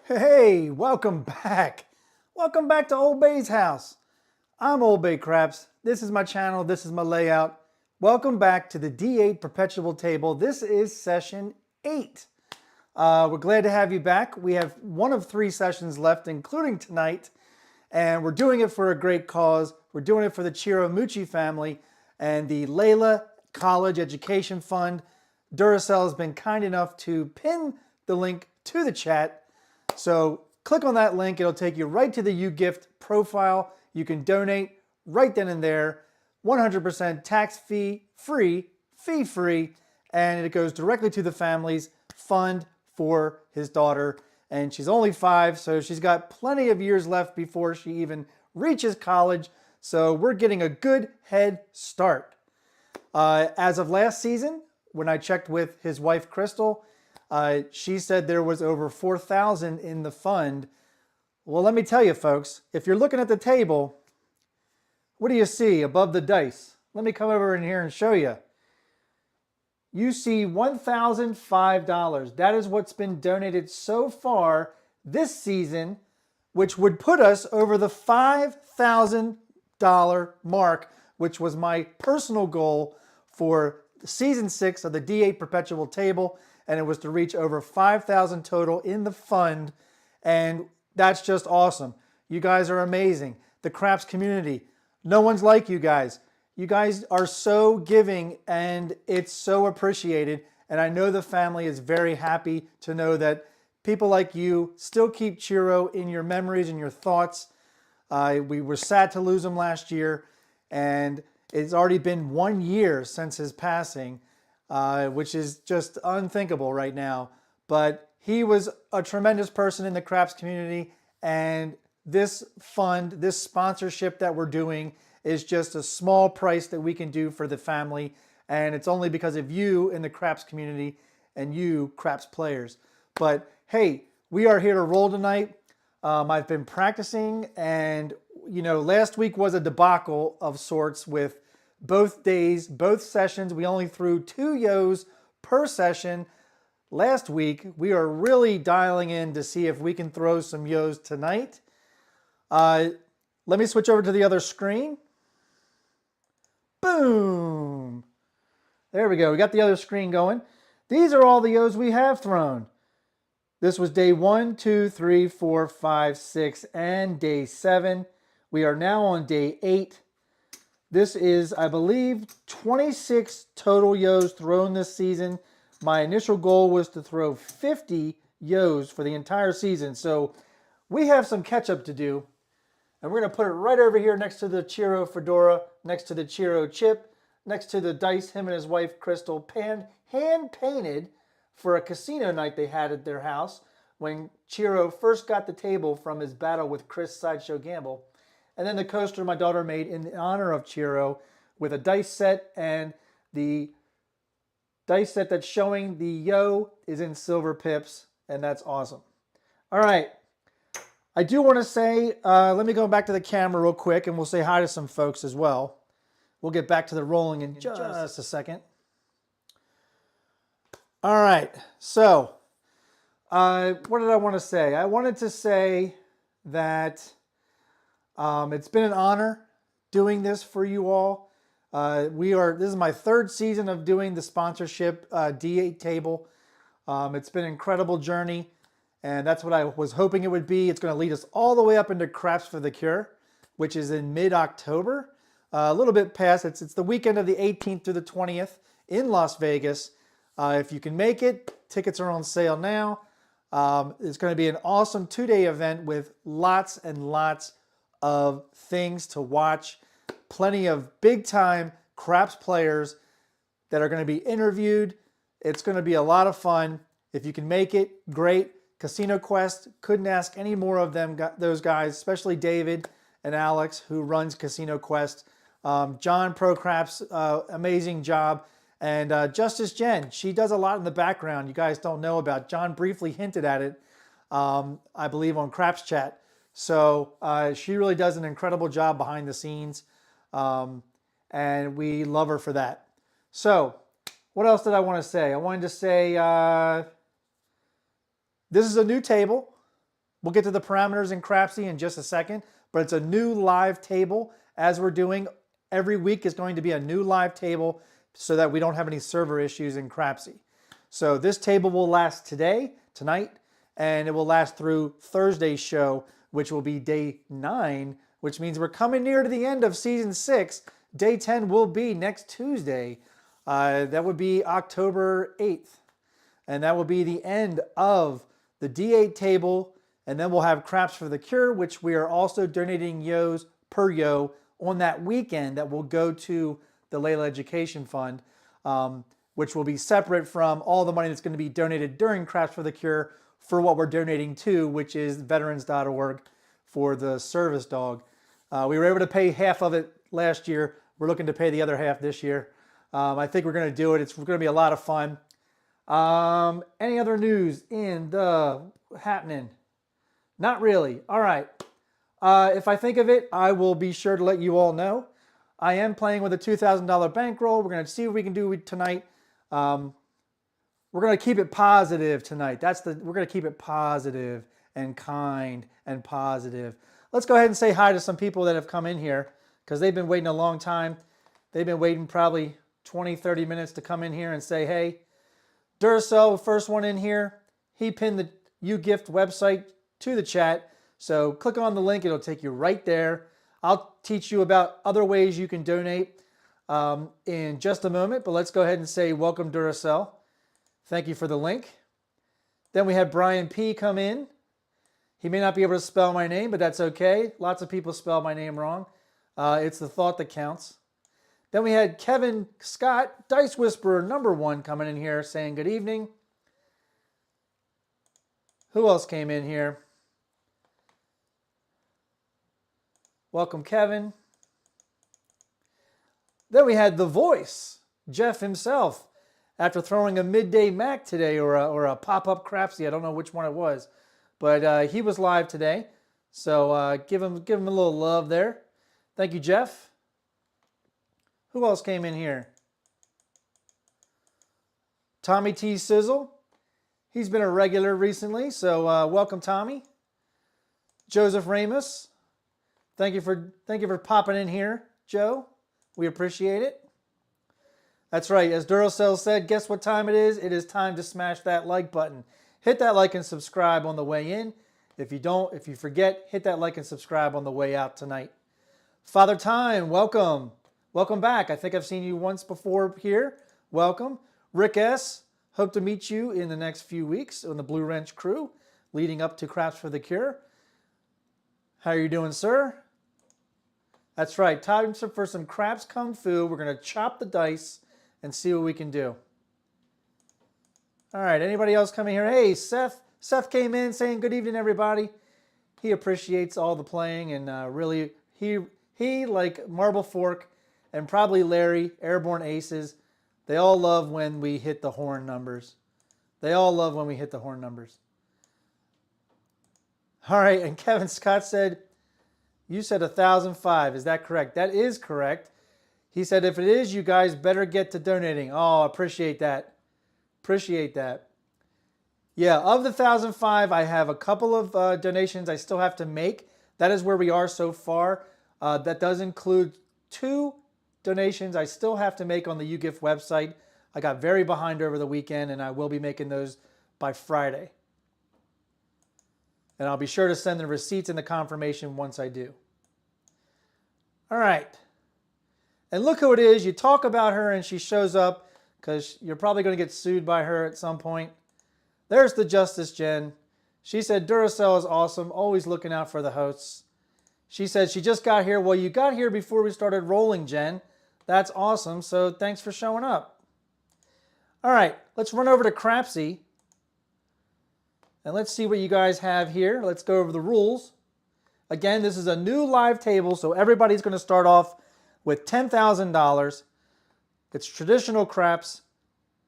Hey, welcome back. Welcome back to Old Bay's house. I'm OldBayCraps. This is my channel. This is my layout. Welcome back to the D8 Perpetual table. This is session 8. We're glad to have you back. We have one of 3 sessions left, including tonight, and we're doing it for a great cause. We're doing it for the Chiramucci family and the Layla College Education Fund. Duracell has been kind enough to pin the link to the chat. So click on that link. It'll take you right to the UGift profile. You can donate right then and there. 100% tax fee-free, and it goes directly to the family's fund for his daughter. And she's only 5, so she's got plenty of years left before she even reaches college. So we're getting a good head start. As of last season, when I checked with his wife, Crystal, she said there was over $4,000 in the fund. Well, let me tell you, folks, if you're looking at the table, what do you see above the dice? Let me come over in here and show you. you see $1,005. That is what's been donated so far this season, which would put us over the $5,000 mark, which was my personal goal for season 6 of the D8 Perpetual table, and it was to reach over 5,000 total in the fund, and that's just awesome. You guys are amazing. The Craps community, no one's like you guys. You guys are so giving, and it's so appreciated, and I know the family is very happy to know that people like you still keep Chiro in your memories and your thoughts. We were sad to lose him last year, and it's already been 1 year since his passing, which is just unthinkable right now. But he was a tremendous person in the Craps community, and this fund, this sponsorship that we're doing is just a small price that we can do for the family, and it's only because of you in the Craps community and you Craps players. But hey, we are here to roll tonight. I've been practicing, and you know, last week was a debacle of sorts with both days, both sessions. We only threw 2 yos per session. Last week, we are really dialing in to see if we can throw some yos tonight. Let me switch over to the other screen. Boom! There we go. We got the other screen going. These are all the yos we have thrown. This was day 1, 2, 3, 4, 5, 6, and day 7. We are now on day 8. This is, I believe, 26 total yos thrown this season. My initial goal was to throw 50 yos for the entire season. So we have some catch up to do. And we're going to put it right over here next to the Chiro fedora, next to the Chiro chip, next to the dice him and his wife Crystal hand painted for a casino night they had at their house when Chiro first got the table from his battle with Chris Sideshow Gamble. And then the coaster my daughter made in honor of Chiro with a dice set, and the dice set that's showing the yo is in silver pips, and that's awesome. All right. I do want to say, let me go back to the camera real quick, and we'll say hi to some folks as well. We'll get back to the rolling in just a second. All right, so what did I want to say? I wanted to say that it's been an honor doing this for you all. This is my 3rd season of doing the sponsorship D8 table. It's been an incredible journey. And that's what I was hoping it would be. It's going to lead us all the way up into Craps for the Cure, which is in mid-October. A little bit past. It's the weekend of the 18th through the 20th in Las Vegas. If you can make it, tickets are on sale now. It's going to be an awesome 2-day event with lots and lots of things to watch. Plenty of big-time Craps players that are going to be interviewed. It's going to be a lot of fun. If you can make it, great. Casino Quest, couldn't ask any more of them, those guys, especially David and Alex, who runs Casino Quest. John Pro Craps, amazing job. And Justice Jen, she does a lot in the background you guys don't know about. John briefly hinted at it, I believe, on Craps Chat. So she really does an incredible job behind the scenes, and we love her for that. So what else did I want to say? I wanted to say... this is a new table. We'll get to the parameters in Crapsee in just a second, but it's a new live table. As we're doing every week is going to be a new live table so that we don't have any server issues in Crapsee. So this table will last tonight, and it will last through Thursday's show, which will be day 9, which means we're coming near to the end of season 6. Day 10 will be next Tuesday. That would be October 8th. And that will be the end of the D8 table, and then we'll have Craps for the Cure, which we are also donating yos per yo on that weekend that will go to the Layla Education Fund, which will be separate from all the money that's going to be donated during Craps for the Cure for what we're donating to, which is veterans.org for the service dog. We were able to pay half of it last year. We're looking to pay the other half this year. I think we're going to do it. It's going to be a lot of fun. Any other news in the happening? Not really. All right. If I think of it, I will be sure to let you all know. I am playing with a $2,000 bankroll. We're going to see what we can do tonight. We're going to keep it positive tonight. We're going to keep it positive and kind and positive. Let's go ahead and say hi to some people that have come in here because they've been waiting a long time. They've been waiting probably 20, 30 minutes to come in here and say, hey. Duracell, first one in here, he pinned the UGift website to the chat. So click on the link. It'll take you right there. I'll teach you about other ways you can donate in just a moment. But let's go ahead and say welcome, Duracell. Thank you for the link. Then we had Brian P. come in. He may not be able to spell my name, but that's okay. Lots of people spell my name wrong. It's the thought that counts. Then we had Kevin Scott, Dice Whisperer #1, coming in here saying good evening. Who else came in here? Welcome, Kevin. Then we had The Voice, Jeff himself, after throwing a midday Mac today or a pop-up Crapsee. I don't know which one it was, but he was live today. So give him a little love there. Thank you, Jeff. Who else came in here? Tommy T. Sizzle. He's been a regular recently, so welcome, Tommy. Joseph Ramos. Thank you for popping in here, Joe. We appreciate it. That's right. As Duracell said, guess what time it is? It is time to smash that like button. Hit that like and subscribe on the way in. If you forget, hit that like and subscribe on the way out tonight. Father Time, welcome. Welcome back. I think I've seen you once before here. Welcome. Rick S., hope to meet you in the next few weeks on the Blue Wrench crew leading up to Craps for the Cure. How are you doing, sir? That's right. Time for some Craps Kung Fu. We're going to chop the dice and see what we can do. All right. Anybody else coming here? Hey, Seth. Seth came in saying good evening, everybody. He appreciates all the playing and really, he like Marble Fork, and probably Larry, Airborne Aces, they all love when we hit the horn numbers. They all love when we hit the horn numbers. All right, and Kevin Scott said, you said 1,005. Is that correct? That is correct. He said, if it is, you guys better get to donating. Oh, appreciate that. Appreciate that. Yeah, of the 1,005, I have a couple of donations I still have to make. That is where we are so far. That does include 2 donations I still have to make on the UGift website. I got very behind over the weekend, and I will be making those by Friday. And I'll be sure to send the receipts and the confirmation once I do. All right. And look who it is. You talk about her and she shows up because you're probably going to get sued by her at some point. There's the Justice Jen. She said, Duracell is awesome, always looking out for the hosts. She said she just got here. Well, you got here before we started rolling, Jen. That's awesome, so thanks for showing up. All right, let's run over to Crapsee. And let's see what you guys have here. Let's go over the rules. Again, this is a new live table, so everybody's going to start off with $10,000. It's traditional craps.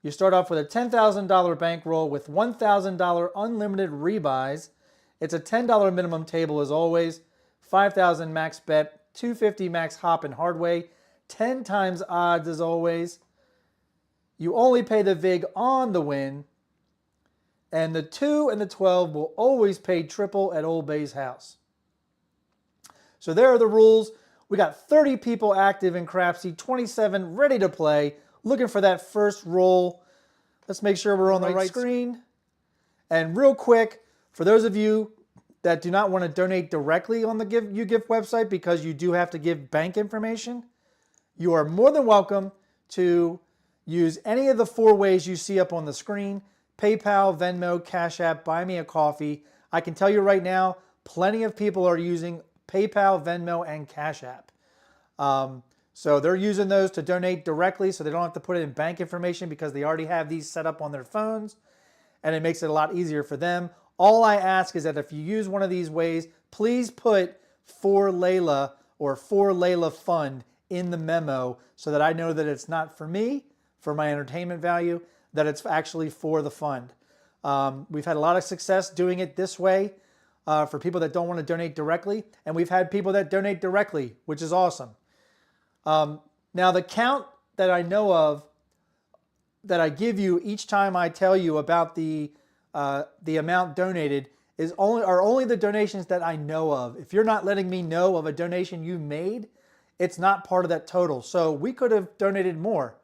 You start off with a $10,000 bankroll with $1,000 unlimited rebuys. It's a $10 minimum table as always. $5,000 max bet, $250 max hop and hardway, 10 times odds as always. You only pay the VIG on the win. And the 2 and the 12 will always pay triple at Old Bay's house. So there are the rules. We got 30 people active in Crapsee, 27 ready to play, looking for that first roll. Let's make sure we're on the right screen. And real quick, for those of you that do not want to donate directly on the UGift website because you do have to give bank information, you are more than welcome to use any of the 4 ways you see up on the screen: PayPal, Venmo, Cash App, Buy Me a Coffee. I can tell you right now, plenty of people are using PayPal, Venmo, and Cash App. So they're using those to donate directly so they don't have to put it in bank information because they already have these set up on their phones, and it makes it a lot easier for them. All I ask is that if you use one of these ways, please put for Layla or for Layla Fund in the memo so that I know that it's not for me, for my entertainment value, that it's actually for the fund. We've had a lot of success doing it this way for people that don't want to donate directly, and we've had people that donate directly, which is awesome. Now the count that I know of, that I give you each time I tell you about the amount donated are only the donations that I know of. If you're not letting me know of a donation you made, it's not part of that total. So we could have donated more.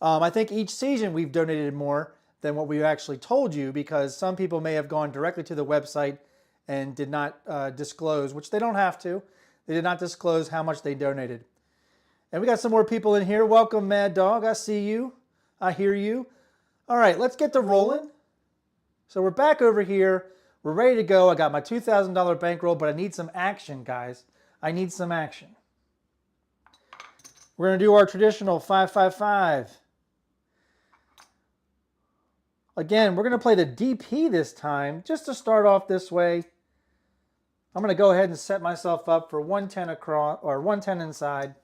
I think each season we've donated more than what we actually told you, because some people may have gone directly to the website and did not disclose, which they don't have to. They did not disclose how much they donated. And we got some more people in here. Welcome, Mad Dog. I see you. I hear you. All right, let's get to rolling. So we're back over here. We're ready to go. I got my $2,000 bankroll, but I need some action, guys. I need some action. We're going to do our traditional 555. Again, we're going to play the DP this time, just to start off this way. I'm going to go ahead and set myself up for 110 across, or 110 inside.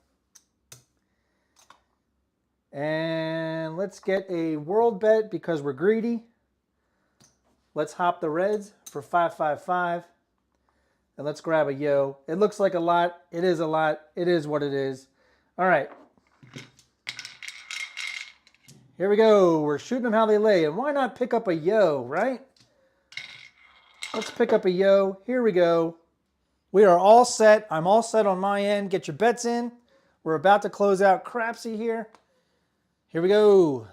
And let's get a world bet because we're greedy. Let's hop the reds for 555. And let's grab a yo. It looks like a lot. It is a lot. It is what it is. All right. Here we go. We're shooting them how they lay. And why not pick up a yo, right? Let's pick up a yo. Here we go. We are all set. I'm all set on my end. Get your bets in. We're about to close out Crapsee here. Here we go.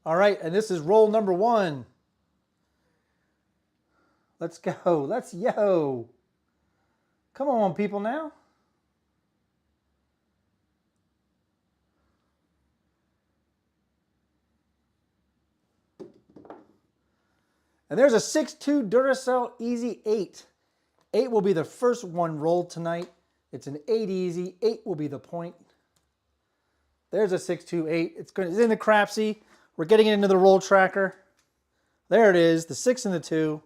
All right, and this is roll number 1. Let's go. Let's yo. Come on, people, now. And there's a 6-2 Duracell Easy 8. 8 will be the first one rolled tonight. It's an 8 easy. 8 will be the point. There's a 6-2-8. It's in the Crapsee. We're getting it into the roll tracker. There it is, the 6 and the 2.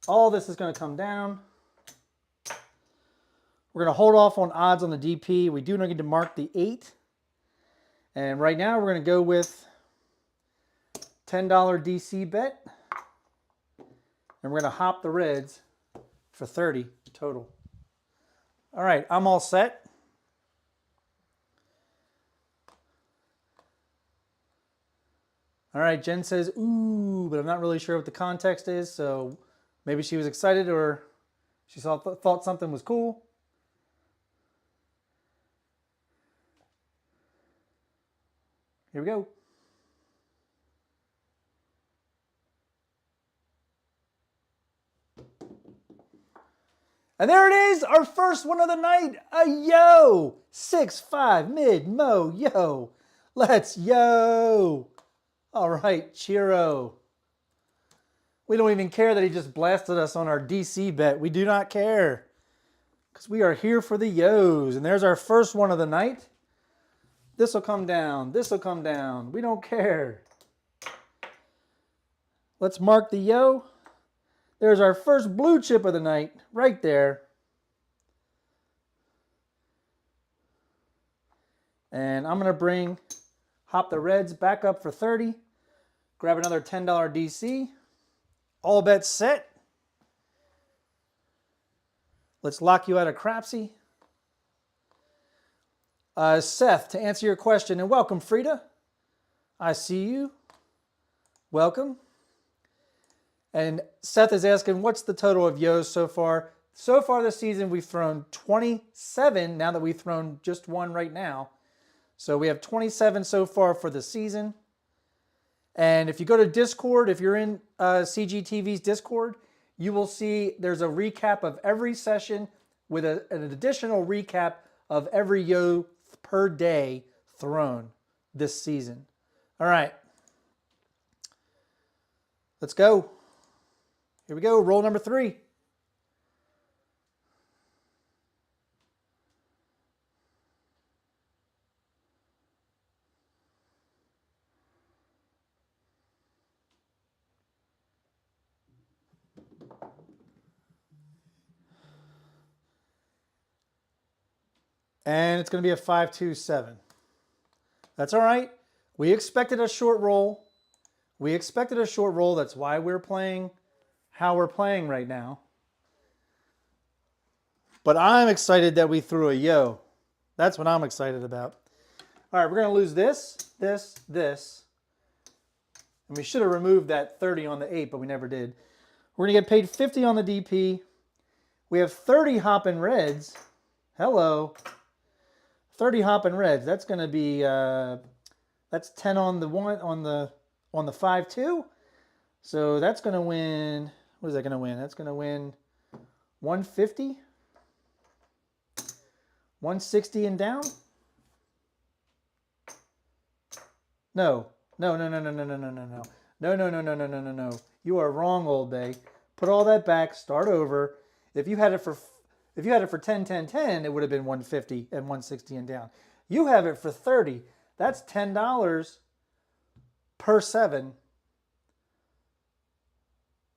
All this is going to come down. We're going to hold off on odds on the DP. We do need to mark the 8. And right now we're going to go with $10 DC bet. And we're going to hop the reds for 30 total. All right, I'm all set. All right, Jen says, ooh, but I'm not really sure what the context is, so maybe she was excited or she thought something was cool. Here we go. And there it is, our first one of the night, a yo, 6-5 mid-mo, yo, let's yo. All right, cheero. We don't even care that he just blasted us on our DC bet. We do not care because we are here for the yos. And there's our first one of the night. This will come down. This will come down. We don't care. Let's mark the yo. There's our first blue chip of the night right there. And I'm going to hop the reds back up for 30. Grab another $10 DC. All bets set. Let's lock you out of Crapsee. Seth, to answer your question, and welcome, Frida. I see you. Welcome. And Seth is asking, what's the total of yos so far? So far this season, we've thrown 27, now that we've thrown just one right now. So we have 27 so far for the season. And if you go to Discord, if you're in CGTV's Discord, you will see there's a recap of every session with an additional recap of every yo per day thrown this season. All right. Let's go. Here we go, roll number 3. And it's going to be a 5-2-7. That's all right. We expected a short roll. We expected a short roll. That's why we're playing how we're playing right now. But I'm excited that we threw a yo. That's what I'm excited about. All right, we're going to lose this, this. And we should have removed that 30 on the 8, but we never did. We're going to get paid 50 on the DP. We have 30 hopping reds. Hello. 30 hopping reds. That's going to be that's 10 on the one on the 5-2. So that's going to win. What is that going to win? That's going to win 150, 160 and down. No. No. You are wrong, Old Bay. Put all that back, start over. If you had it for 10, 10, 10, it would have been 150 and 160 and down. You have it for 30. That's $10 per 7.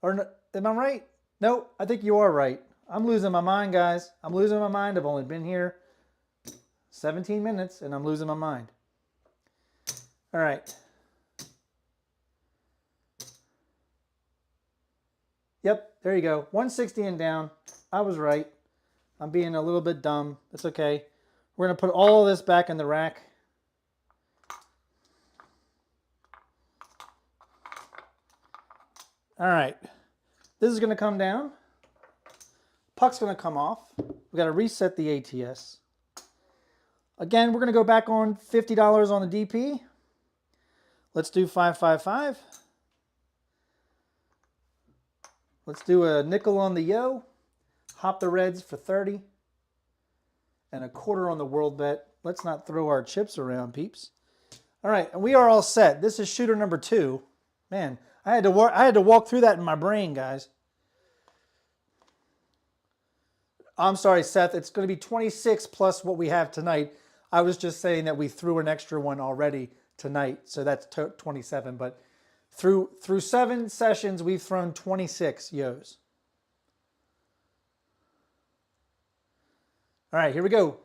Or am I right? No, I think you are right. I'm losing my mind, guys. I'm losing my mind. I've only been here 17 minutes and I'm losing my mind. All right. Yep, there you go. 160 and down. I was right. I'm being a little bit dumb. It's okay. We're going to put all of this back in the rack. All right. This is going to come down. Puck's going to come off. We got to reset the ATS. Again, we're going to go back on $50 on the DP. Let's do 555. Let's do a nickel on the yo. Hop the reds for 30. And a quarter on the world bet. Let's not throw our chips around, peeps. All right, and we are all set. This is shooter number 2. Man, I had to walk through that in my brain, guys. I'm sorry, Seth. It's going to be 26 plus what we have tonight. I was just saying that we threw an extra one already tonight, so that's 27. But through 7 sessions, we've thrown 26 yos. All right, here we go.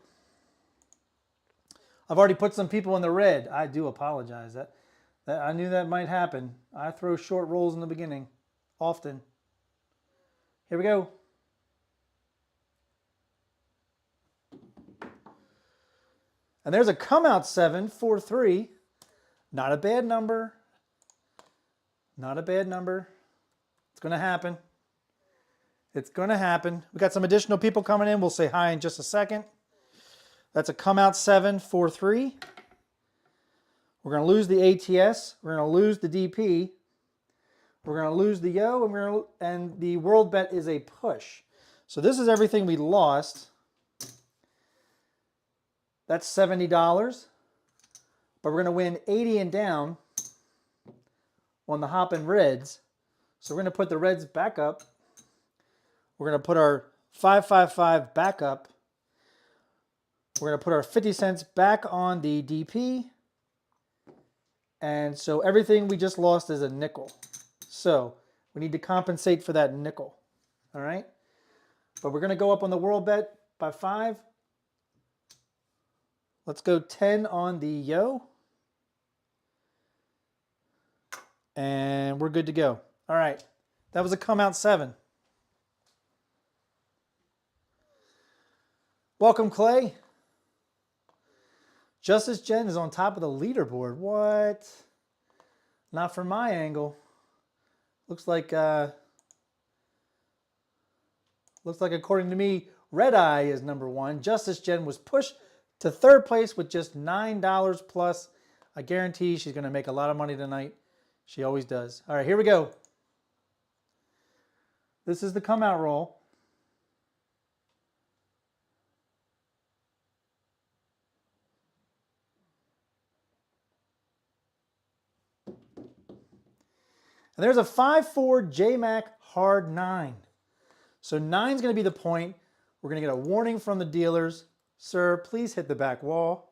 I've already put some people in the red. I do apologize. That I knew that might happen. I throw short rolls in the beginning, often. Here we go. And there's a come out 7, 4, 3. Not a bad number. Not a bad number. It's going to happen. It's going to happen. We got some additional people coming in. We'll say hi in just a second. That's a come out 7, 4, 3. We're going to lose the ATS. We're going to lose the DP. We're going to lose the yo, and the world bet is a push. So this is everything we lost. That's $70. But we're going to win 80 and down on the hoppin' reds. So we're going to put the reds back up. We're going to put our 555 back up. We're going to put our 50 cents back on the DP. And so everything we just lost is a nickel. So we need to compensate for that nickel. All right? But we're going to go up on the world bet by 5. Let's go 10 on the yo. And we're good to go. All right. That was a come out 7. Welcome, Clay. Justice Jen is on top of the leaderboard. What? Not from my angle. Looks like according to me, Red Eye is number 1. Justice Jen was pushed to 3rd place with just $9 plus. I guarantee she's going to make a lot of money tonight. She always does. All right, here we go. This is the come out roll. And there's a 5-4 JMac hard 9. So 9 is going to be the point. We're going to get a warning from the dealers. Sir, please hit the back wall.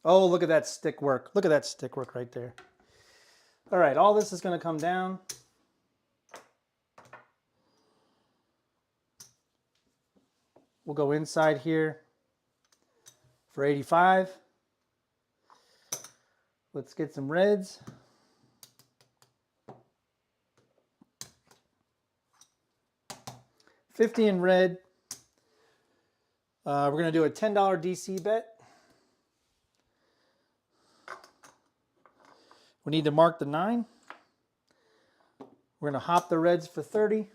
Oh, look at that stick work. Look at that stick work right there. All right, all this is going to come down. We'll go inside here for 85. Let's get some reds. 50 in red. We're going to do a $10 DC bet. We need to mark the 9. We're going to hop the reds for 30.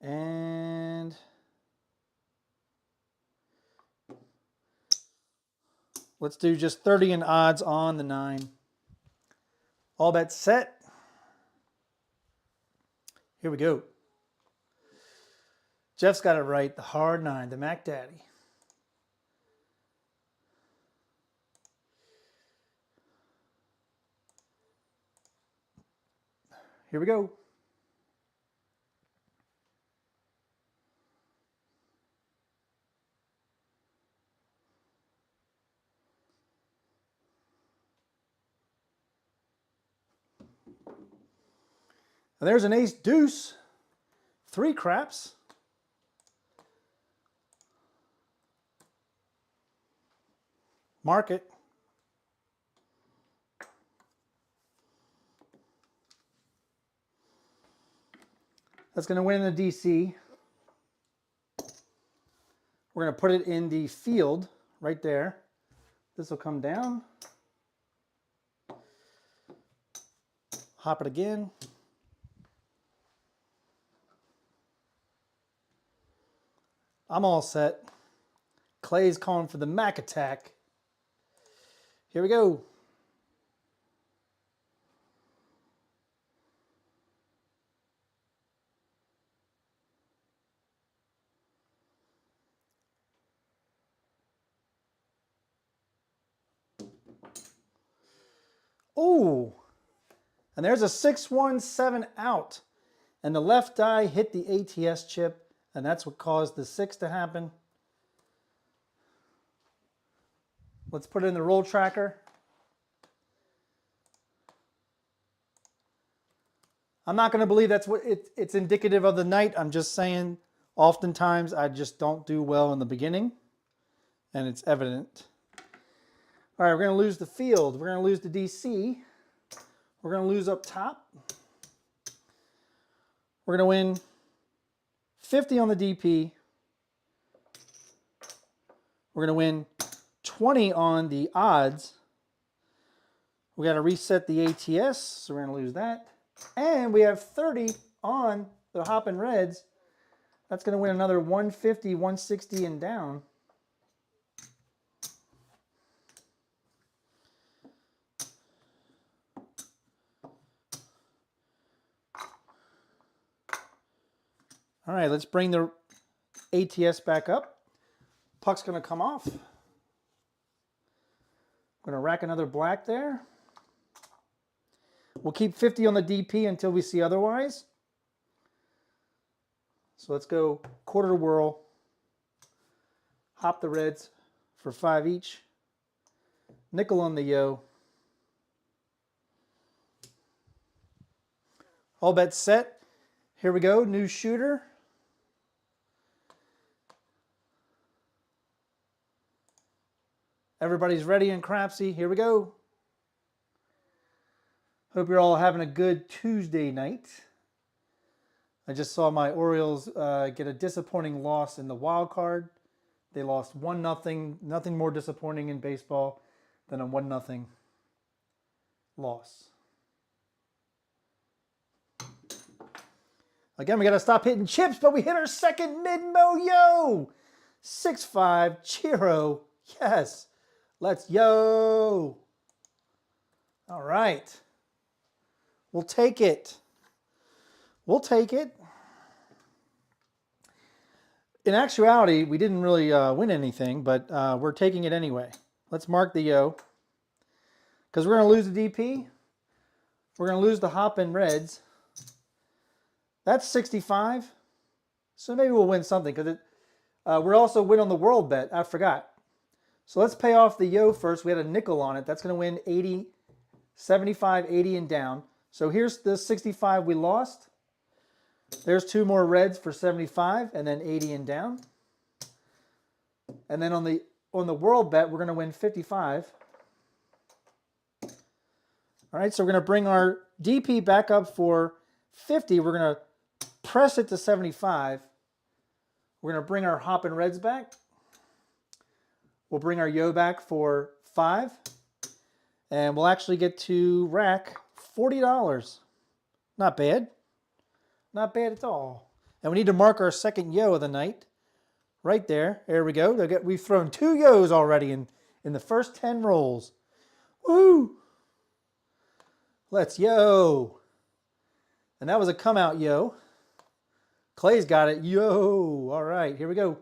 And let's do just 30 in odds on the 9. All bets set. Here we go. Jeff's got it right. The hard 9, the Mac Daddy. Here we go. And there's an ace deuce. 3 craps. Mark it. That's going to win the DC. We're going to put it in the field right there. This will come down. Hop it again. I'm all set. Clay's calling for the Mac attack. Here we go. Oh, and there's a 6-1-7 out. And the left die hit the ATS chip, and that's what caused the 6 to happen. Let's put it in the roll tracker. I'm not going to believe that's what it's indicative of the night. I'm just saying oftentimes I just don't do well in the beginning, and it's evident. All right, we're going to lose the field. We're going to lose the DC. We're going to lose up top. We're going to win 50 on the DP. We're going to win 20 on the odds. We got to reset the ATS, so we're going to lose that. And we have 30 on the hopping reds. That's going to win another 150, 160 and down. All right, let's bring the ATS back up. Puck's going to come off. I'm going to rack another black there. We'll keep 50 on the DP until we see otherwise. So let's go quarter whirl. Hop the reds for 5 each. Nickel on the yo. All bets set. Here we go, new shooter. Everybody's ready in Crapsee. Here we go. Hope you're all having a good Tuesday night. I just saw my Orioles get a disappointing loss in the wild card. They lost 1-0. Nothing more disappointing in baseball than a 1-0 loss. Again, we got to stop hitting chips, but we hit our second mid-mo-yo. 6-5, Chiro. Yes. Let's yo. All right. We'll take it. We'll take it. In actuality, we didn't really win anything, but we're taking it anyway. Let's mark the yo. Because we're going to lose the DP. We're going to lose the hop and reds. That's 65. So maybe we'll win something because we're also win on the world bet. I forgot. So let's pay off the yo first. We had a nickel on it. That's going to win 80, 75, 80 and down. So here's the 65 we lost. There's 2 more reds for 75 and then 80 and down. And then on the world bet, we're going to win 55. All right, so we're going to bring our DP back up for 50. We're going to press it to 75. We're going to bring our hop and reds back. We'll bring our yo back for 5. And we'll actually get to rack $40. Not bad. Not bad at all. And we need to mark our second yo of the night. Right there. There we go. We've thrown 2 yos already in the first 10 rolls. Woo! Let's yo. And that was a come out yo. Clay's got it. Yo. All right, here we go.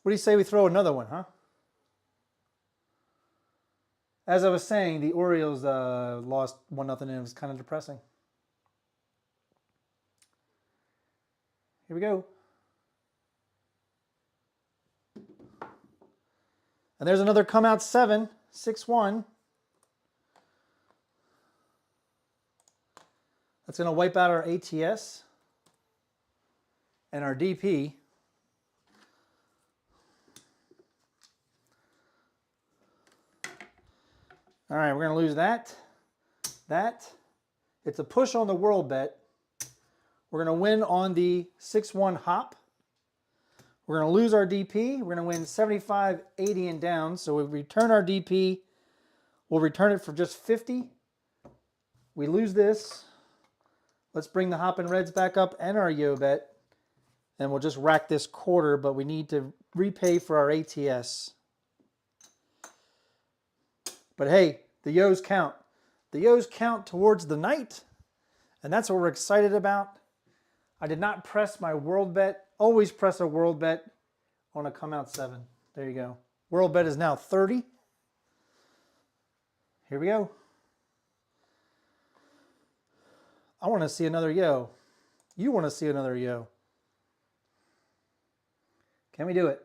What do you say we throw another one, huh? As I was saying, the Orioles lost 1-0 and it was kind of depressing. Here we go. And there's another come out 7, 6-1. That's going to wipe out our ATS and our DP. All right, we're going to lose that. It's a push on the world bet. We're going to win on the 6-1 hop. We're going to lose our DP. We're going to win 75, 80, and down. So we return our DP. We'll return it for just 50. We lose this. Let's bring the hop and reds back up and our yo bet. And we'll just rack this quarter, but we need to repay for our ATS. But hey, the yos count. The yos count towards the night. And that's what we're excited about. I did not press my world bet. Always press a world bet on a come out 7. There you go. World bet is now 30. Here we go. I want to see another yo. You want to see another yo. Can we do it?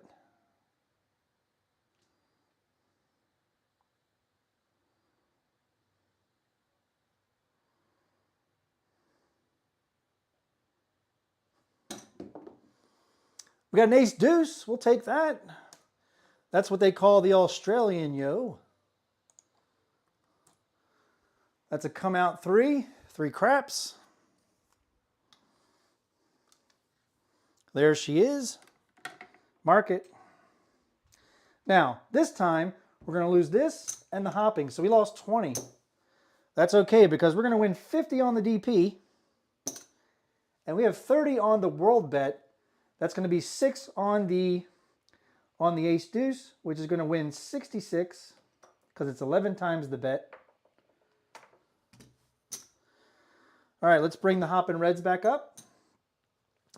We got an ace deuce. We'll take that. That's what they call the Australian yo. That's a come out 3 craps. There she is. Mark it. Now, this time, we're going to lose this and the hopping. So we lost 20. That's okay because we're going to win 50 on the DP. And we have 30 on the world bet. That's going to be 6 on the ace deuce, which is going to win 66 because it's 11 times the bet. All right, let's bring the hop and reds back up.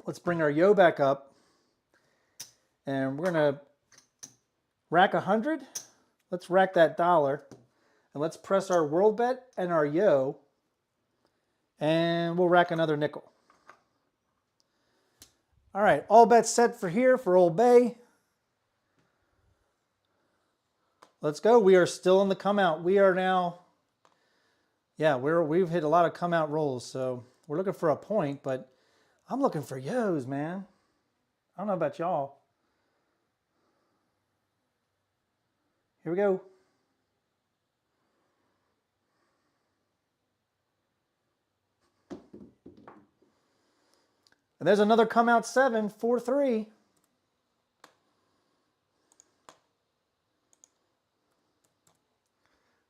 Let's bring our yo back up. And we're going to rack 100. Let's rack that dollar. And let's press our world bet and our yo. And we'll rack another nickel. All right, all bets set for here for Old Bay. Let's go. We are still in the come out. We are now, yeah, we've hit a lot of come out rolls, so we're looking for a point, but I'm looking for yos, man. I don't know about y'all. Here we go. And there's another come out 7, 4-3.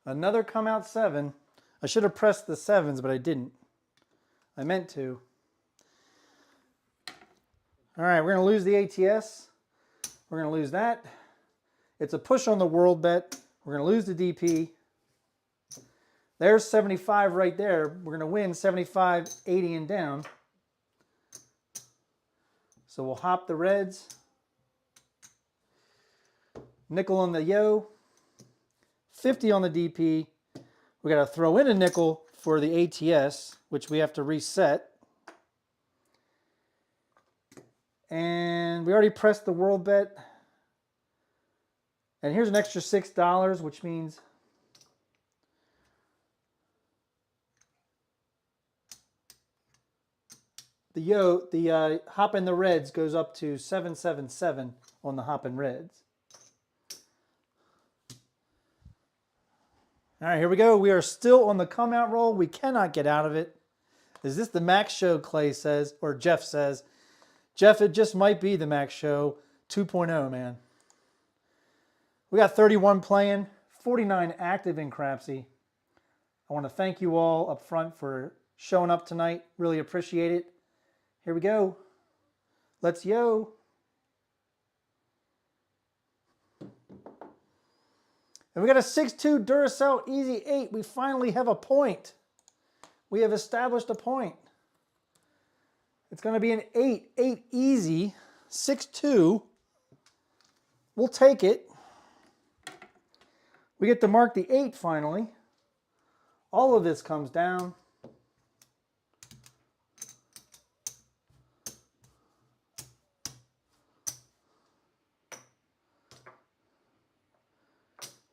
Another come out 7. I should have pressed the 7s, but I didn't. I meant to. All right, we're going to lose the ATS. We're going to lose that. It's a push on the world bet. We're going to lose the DP. There's 75 right there. We're going to win 75, 80, and down. So we'll hop the reds. Nickel on the yo. 50 on the DP. We got to throw in a nickel for the ATS, which we have to reset. And we already pressed the world bet. And here's an extra $6, which means the hop in the reds goes up to 777 on the hop in reds. All right, here we go. We are still on the come out roll. We cannot get out of it. Is this the max show, Clay says, or Jeff says. Jeff, it just might be the max show 2.0, man. We got 31 playing, 49 active in Crapsee. I want to thank you all up front for showing up tonight. Really appreciate it. Here we go. Let's yo. And we got a 6-2 Duracell Easy 8. We finally have a point. We have established a point. It's going to be an 8 easy, 6-2. We'll take it. We get to mark the 8 finally. All of this comes down.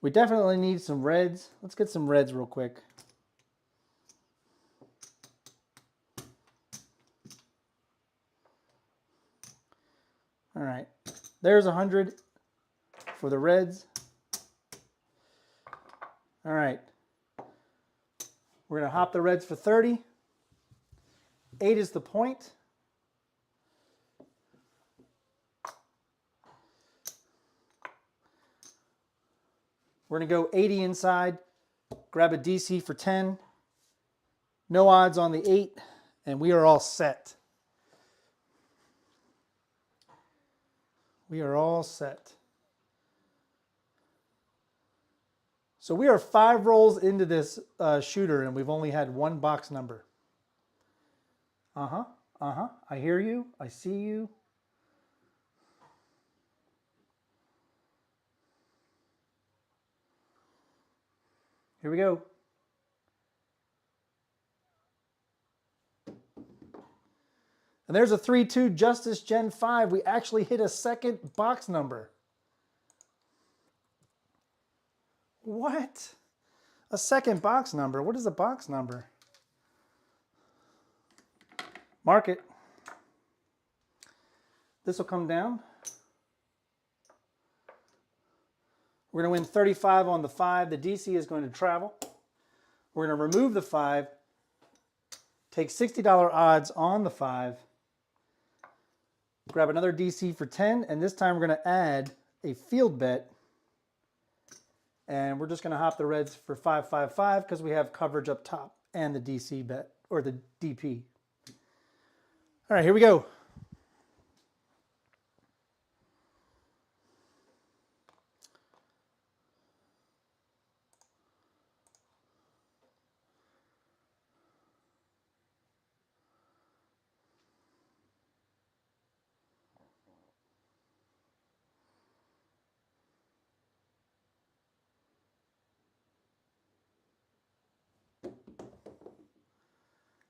We definitely need some reds. Let's get some reds real quick. All right, there's 100 for the reds. All right, we're gonna hop the reds for 30. 8 is the point. We're gonna go 80 inside, grab a DC for 10. No odds on the 8, and we are all set. We are all set. So we are 5 rolls into this shooter, and we've only had 1 box number. I hear you. I see you. Here we go. And there's a 3-2 Justice Gen 5. We actually hit a second box number. What? A second box number? What is a box number? Mark it. This will come down. We're going to win 35 on the 5. The DC is going to travel. We're going to remove the 5. Take $60 odds on the 5. Grab another DC for 10, and this time we're going to add a field bet. And we're just going to hop the reds for 555 because we have coverage up top and the DC bet, or the DP. All right, here we go.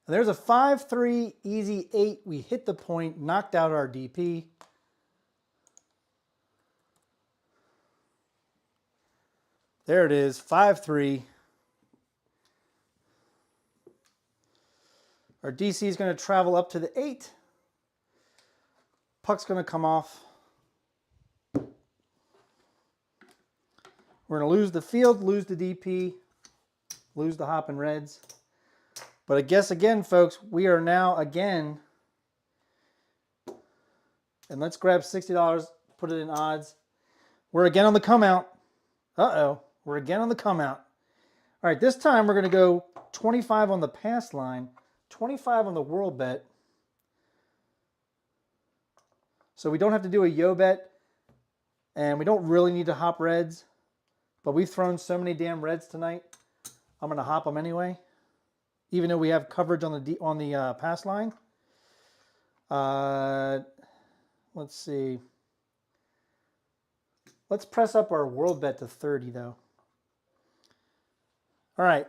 There's a 5-3 easy 8. We hit the point, knocked out our DP. There it is, 5-3. Our DC is going to travel up to the 8. Puck's going to come off. We're going to lose the field, lose the DP, lose the hop and reds. But I guess again, folks, we are now again, and let's grab $60, put it in odds. We're again on the come out. Uh-oh, we're again on the come out. All right, this time we're going to go 25 on the pass line, 25 on the world bet. So we don't have to do a yo bet, and we don't really need to hop reds, but we've thrown so many damn reds tonight, I'm going to hop them anyway. Even though we have coverage on the pass line. Let's see. Let's press up our world bet to 30 though. All right,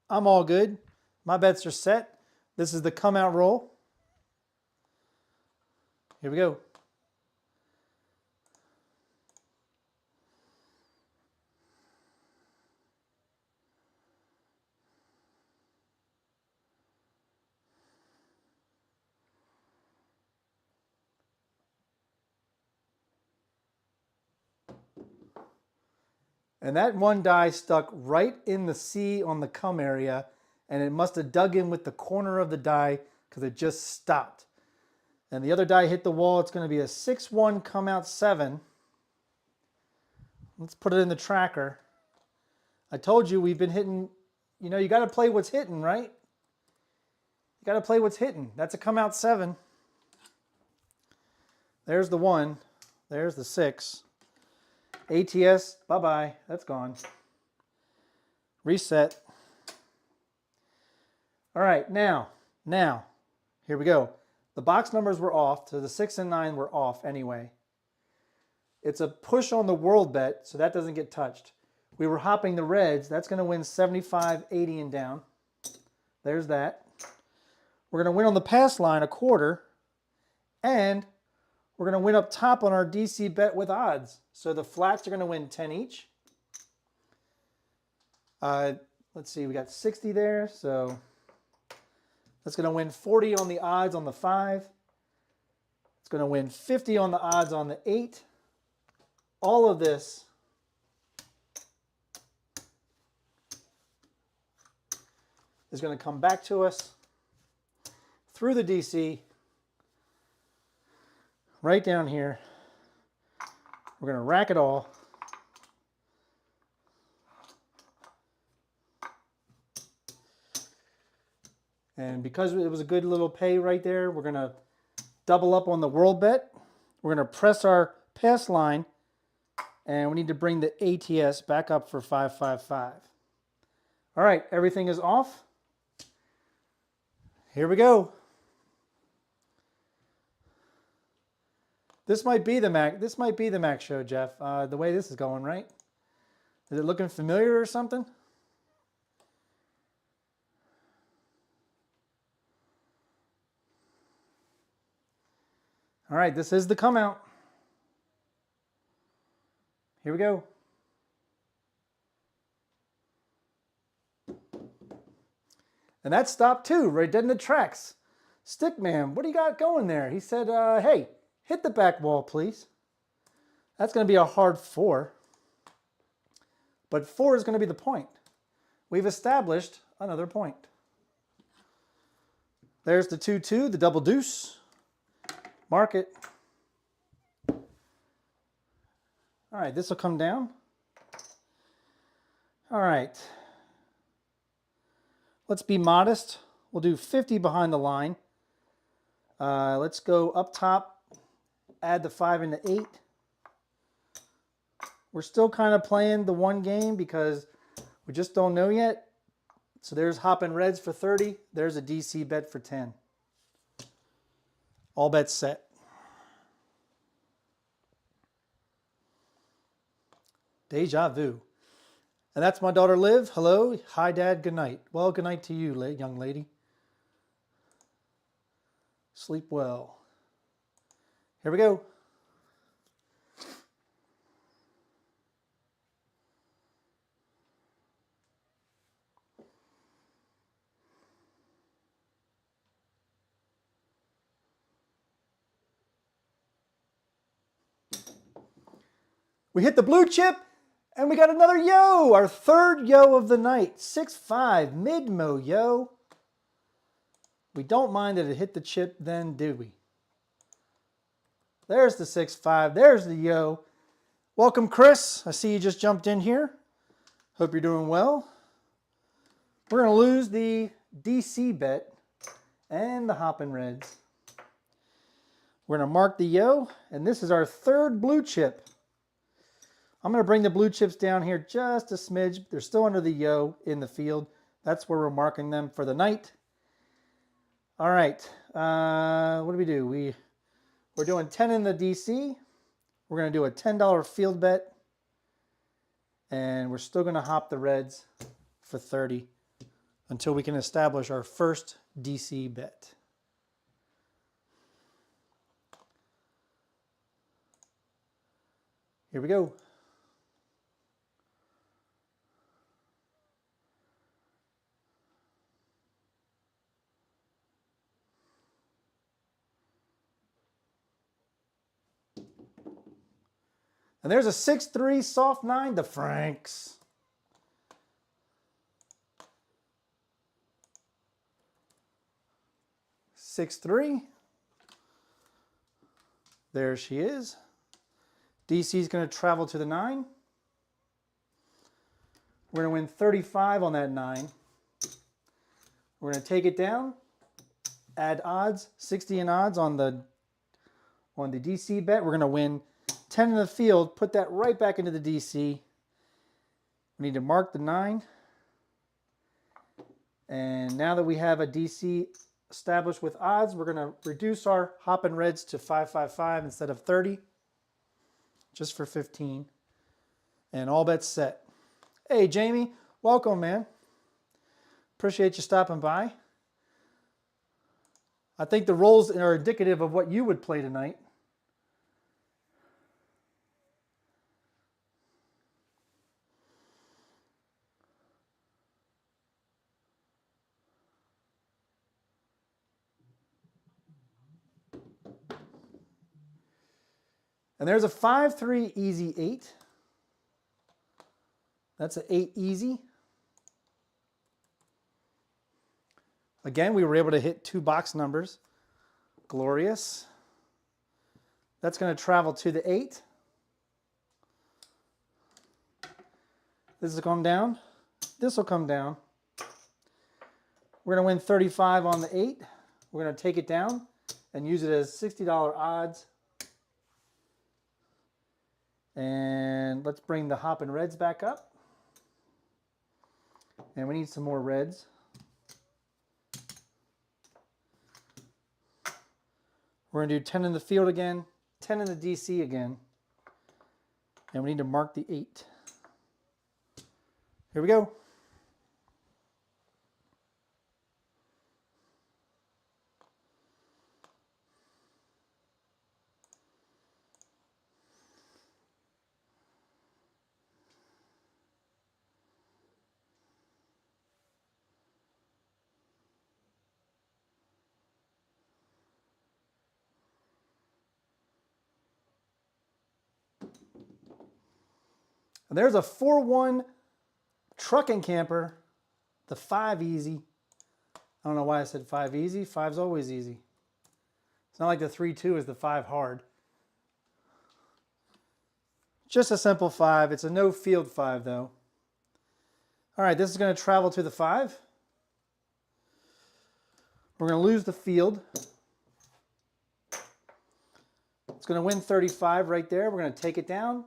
I'm all good. My bets are set. This is the come out roll. Here we go. And that one die stuck right in the C on the come area, and it must have dug in with the corner of the die because it just stopped. And the other die hit the wall. It's going to be a 6-1 come out 7. Let's put it in the tracker. I told you we've been hitting, you know, you got to play what's hitting, right? You got to play what's hitting. That's a come out 7. There's the 1. There's the 6. ATS, bye-bye. That's gone. Reset. All right, now, here we go. The box numbers were off, so the 6 and 9 were off anyway. It's a push on the world bet, so that doesn't get touched. We were hopping the reds. That's going to win 75, 80, and down. There's that. We're going to win on the pass line a quarter, and we're going to win up top on our DC bet with odds. So the flats are going to win 10 each. Let's see, we got 60 there, so that's going to win 40 on the odds on the 5. It's going to win 50 on the odds on the 8. All of this is going to come back to us through the DC, right down here. We're going to rack it all. And because it was a good little pay right there, we're going to double up on the world bet. We're going to press our pass line, and we need to bring the ATS back up for 555. All right, everything is off. Here we go. This might be the Mac. This might be the Mac show, Jeff. The way this is going, right? Is it looking familiar or something? All right, this is the come out. Here we go. And that stopped too, right dead in the tracks. Stickman, what do you got going there? He said, hey, hit the back wall, please. That's going to be a hard 4. But 4 is going to be the point. We've established another point. There's the 2-2, the double deuce. Mark it. All right, this will come down. All right. Let's be modest. We'll do 50 behind the line. Let's go up top, add the 5 and the 8. We're still kind of playing the one game because we just don't know yet. So there's hopping reds for 30. There's a DC bet for 10. All bets set. Deja vu. And that's my daughter Liv. Hello. Hi, Dad. Good night. Well, good night to you, young lady. Sleep well. Here we go. We hit the blue chip, and we got another yo, our third yo of the night. 6-5, mid-mo yo. We don't mind that it hit the chip then, do we? There's the 6-5, there's the yo. Welcome, Chris. I see you just jumped in here. Hope you're doing well. We're going to lose the DC bet and the hoppin' reds. We're going to mark the yo, and this is our third blue chip. I'm going to bring the blue chips down here just a smidge. They're still under the yo in the field. That's where we're marking them for the night. All right. What do? We're doing 10 in the DC. We're going to do a $10 field bet. And we're still going to hop the reds for 30 until we can establish our first DC bet. Here we go. And there's a 6-3 soft 9 to Franks. 6-3. There she is. DC is going to travel to the 9. We're going to win 35 on that 9. We're going to take it down, add odds, 60 in odds on the DC bet. We're going to win 10 in the field, put that right back into the DC. We need to mark the 9. And now that we have a DC established with odds, we're going to reduce our hopping reds to 555 instead of 30, just for 15. And all bets set. Hey, Jamie, welcome, man. Appreciate you stopping by. I think the rolls are indicative of what you would play tonight. And there's a 5-3 easy 8. That's an 8 easy. Again, we were able to hit 2 box numbers. Glorious. That's going to travel to the 8. This will come down. This will come down. We're going to win 35 on the 8. We're going to take it down and use it as $60 odds. And let's bring the hopping reds back up. And we need some more reds. We're going to do 10 in the field again, 10 in the DC again. And we need to mark the 8. Here we go. And there's a 4-1 trucking camper, the 5 easy. I don't know why I said 5 easy. 5's always easy. It's not like the 3-2 is the 5 hard. Just a simple 5. It's a no field 5 though. All right, this is going to travel to the 5. We're going to lose the field. It's going to win 35 right there. We're going to take it down.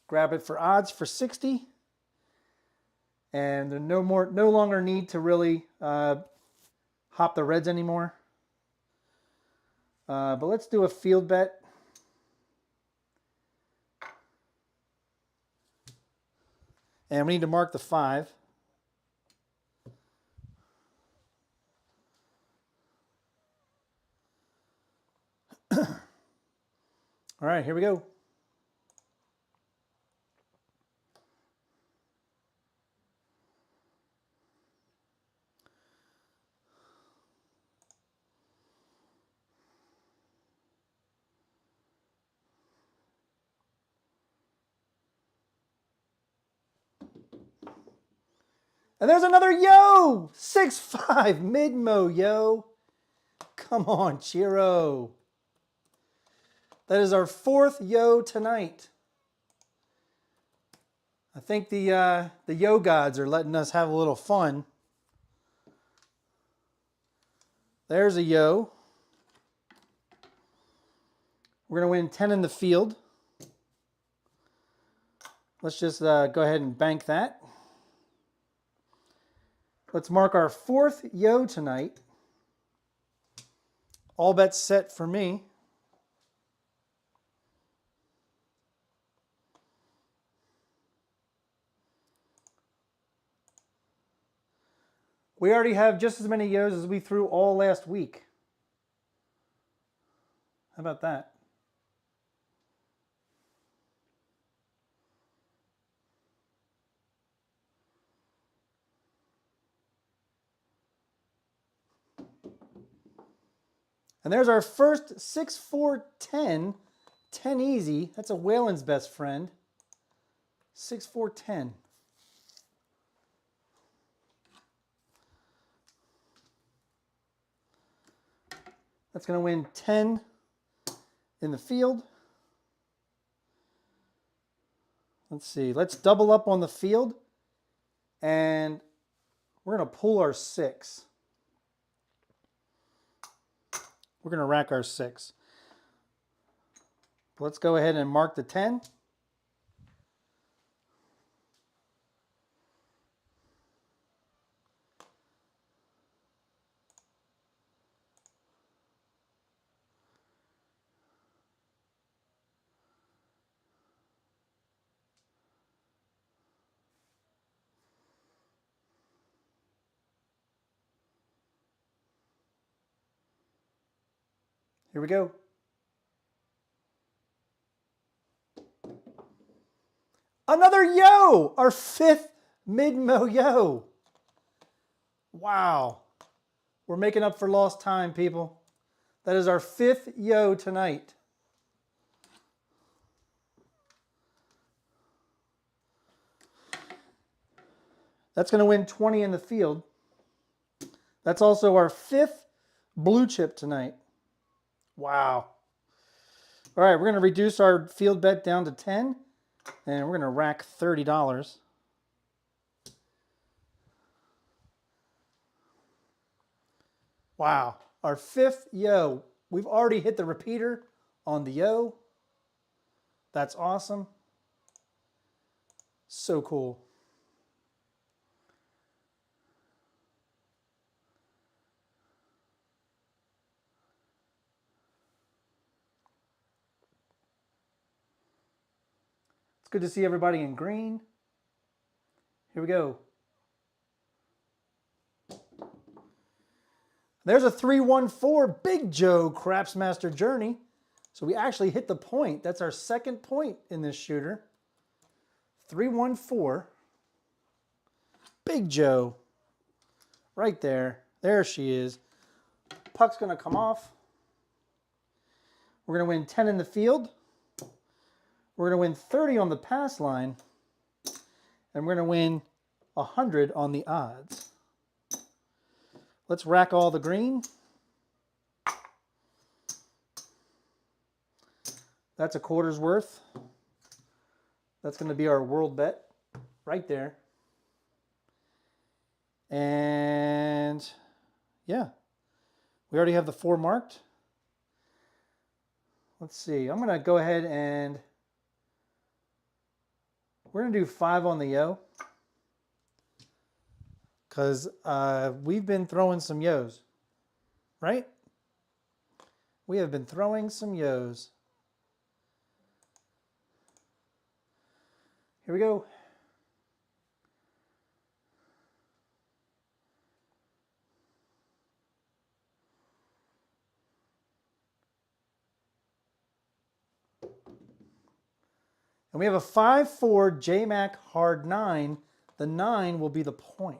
Grab it for odds for 60. And there's no longer need to really hop the reds anymore. But let's do a field bet. And we need to mark the 5. All right, here we go. And there's another yo! 6-5 mid-mo, yo. Come on, Chiro. That is our 4th yo tonight. I think the yo gods are letting us have a little fun. There's a yo. We're going to win 10 in the field. Let's just go ahead and bank that. Let's mark our 4th yo tonight. All bets set for me. We already have just as many yos as we threw all last week. How about that? And there's our first 6-4-10, 10 easy. That's a Whalen's best friend. 6-4-10. That's going to win 10 in the field. Let's see. Let's double up on the field. And we're going to pull our 6. We're going to rack our 6. Let's go ahead and mark the 10. Here we go. Another yo! Our 5th mid-mo yo. Wow. We're making up for lost time, people. That is our 5th yo tonight. That's going to win 20 in the field. That's also our 5th blue chip tonight. Wow. All right, we're going to reduce our field bet down to 10, and we're going to rack $30. Wow, our 5th yo. We've already hit the repeater on the yo. That's awesome. So cool. It's good to see everybody in green. Here we go. There's a 314 Big Joe Crapsmaster Journey. So we actually hit the point. That's our 2nd point in this shooter. 314 Big Joe. Right there. There she is. Puck's going to come off. We're going to win 10 in the field. We're going to win 30 on the pass line. And we're going to win 100 on the odds. Let's rack all the green. That's a quarter's worth. That's going to be our world bet right there. And yeah, we already have the 4 marked. Let's see. I'm going to go ahead and we're going to do 5 on the yo. Because we've been throwing some yos, right? We have been throwing some yos. Here we go. And we have a 5-4 JMac hard 9. The 9 will be the point.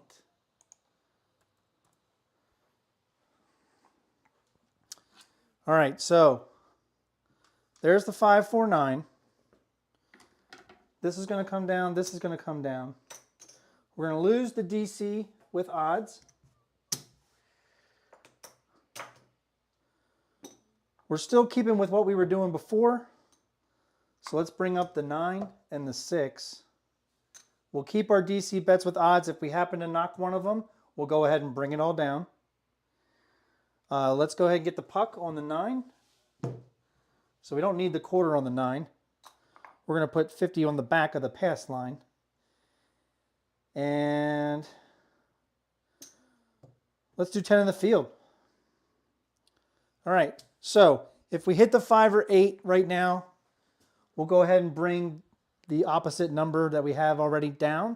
All right, so there's the 549. This is going to come down. This is going to come down. We're going to lose the DC with odds. We're still keeping with what we were doing before. So let's bring up the 9 and the 6. We'll keep our DC bets with odds. If we happen to knock one of them, we'll go ahead and bring it all down. Let's go ahead and get the puck on the 9. So we don't need the quarter on the 9. We're going to put 50 on the back of the pass line. And let's do 10 in the field. All right, so if we hit the 5 or 8 right now, we'll go ahead and bring the opposite number that we have already down.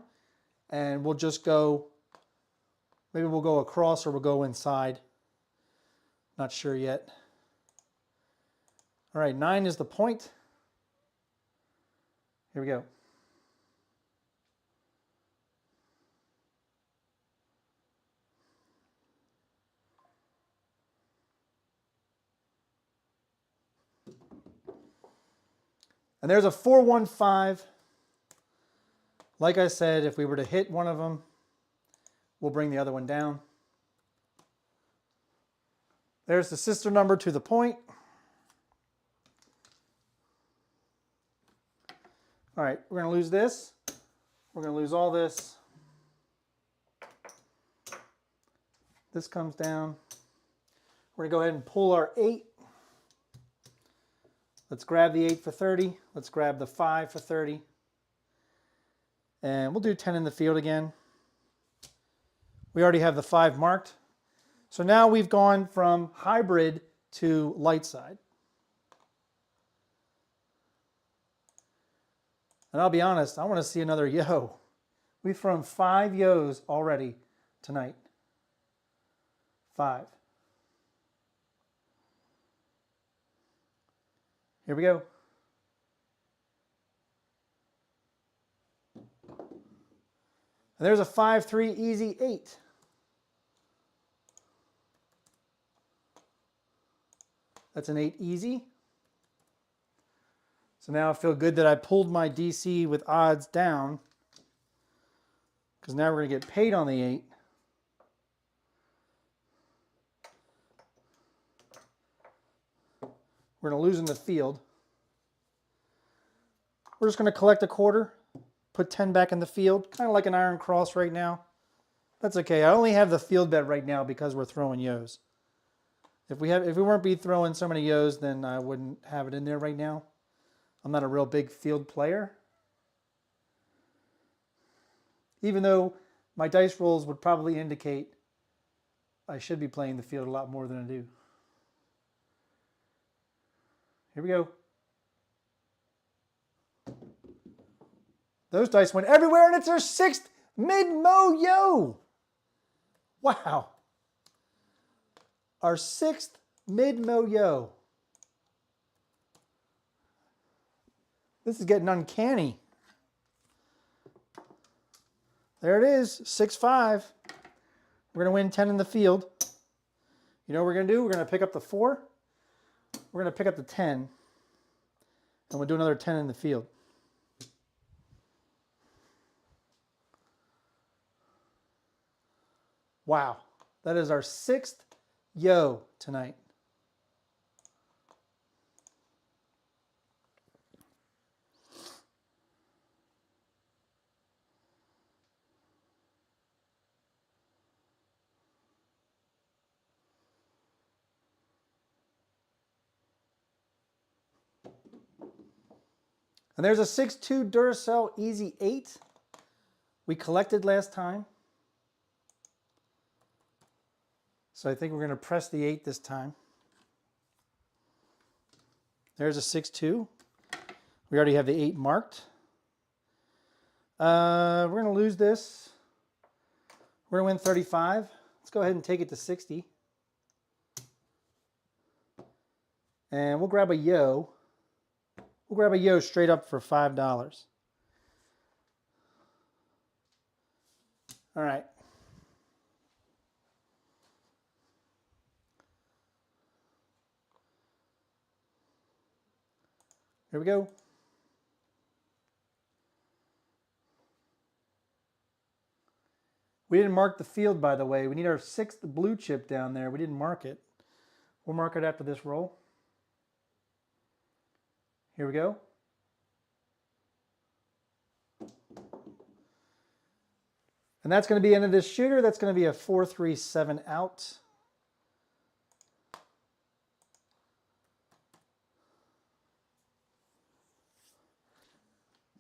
And we'll just go, maybe we'll go across or we'll go inside. Not sure yet. All right, 9 is the point. Here we go. And there's a 415. Like I said, if we were to hit one of them, we'll bring the other one down. There's the sister number to the point. All right, we're going to lose this. We're going to lose all this. This comes down. We're going to go ahead and pull our 8. Let's grab the 8 for 30. Let's grab the 5 for 30. And we'll do 10 in the field again. We already have the 5 marked. So now we've gone from hybrid to light side. And I'll be honest, I want to see another yo. We've thrown 5 yos already tonight. 5. Here we go. And there's a 5-3 easy 8. That's an 8 easy. So now I feel good that I pulled my DC with odds down, because now we're going to get paid on the 8. We're going to lose in the field. We're just going to collect a quarter, put 10 back in the field, kind of like an iron cross right now. That's okay. I only have the field bet right now because we're throwing yos. If we weren't be throwing so many yos, then I wouldn't have it in there right now. I'm not a real big field player. Even though my dice rolls would probably indicate I should be playing the field a lot more than I do. Here we go. Those dice went everywhere, and it's our 6th mid-mo yo. Wow. Our 6th mid-mo yo. This is getting uncanny. There it is, 6-5. We're going to win 10 in the field. You know what we're going to do? We're going to pick up the 4. We're going to pick up the 10. And we'll do another 10 in the field. Wow. That is our 6th yo tonight. And there's a 6-2 Duracell Easy 8 we collected last time. So I think we're going to press the 8 this time. There's a 6-2. We already have the 8 marked. We're going to lose this. We're going to win 35. Let's go ahead and take it to 60. And we'll grab a yo. We'll grab a yo straight up for $5. All right. Here we go. We didn't mark the field, by the way. We need our 6th blue chip down there. We didn't mark it. We'll mark it after this roll. Here we go. And that's going to be the end of this shooter. That's going to be a 4-3-7 out.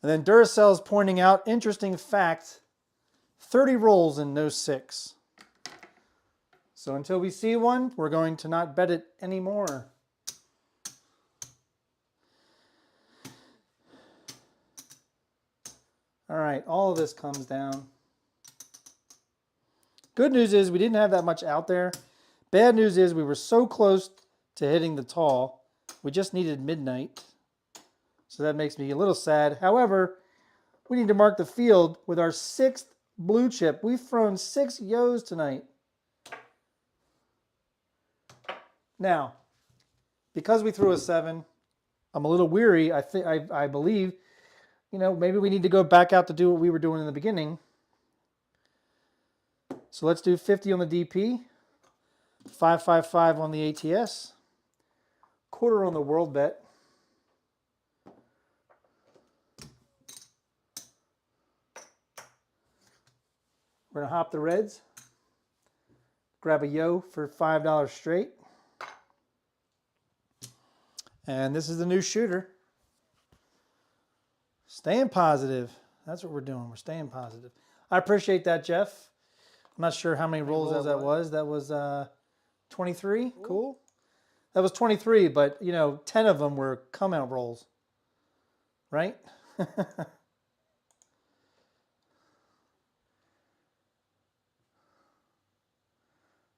And then Duracell's pointing out, interesting fact, 30 rolls and no 6. So until we see one, we're going to not bet it anymore. All right, all of this comes down. Good news is we didn't have that much out there. Bad news is we were so close to hitting the tall. We just needed midnight. So that makes me a little sad. However, we need to mark the field with our 6th blue chip. We've thrown 6 yos tonight. Now, because we threw a 7, I'm a little weary. I believe, you know, maybe we need to go back out to do what we were doing in the beginning. So let's do 50 on the DP. 555 on the ATS. Quarter on the world bet. We're going to hop the reds. Grab a yo for $5 straight. And this is the new shooter. Staying positive. That's what we're doing. We're staying positive. I appreciate that, Jeff. I'm not sure how many rolls that was. That was 23. Cool. That was 23, but, you know, 10 of them were come-out rolls. Right?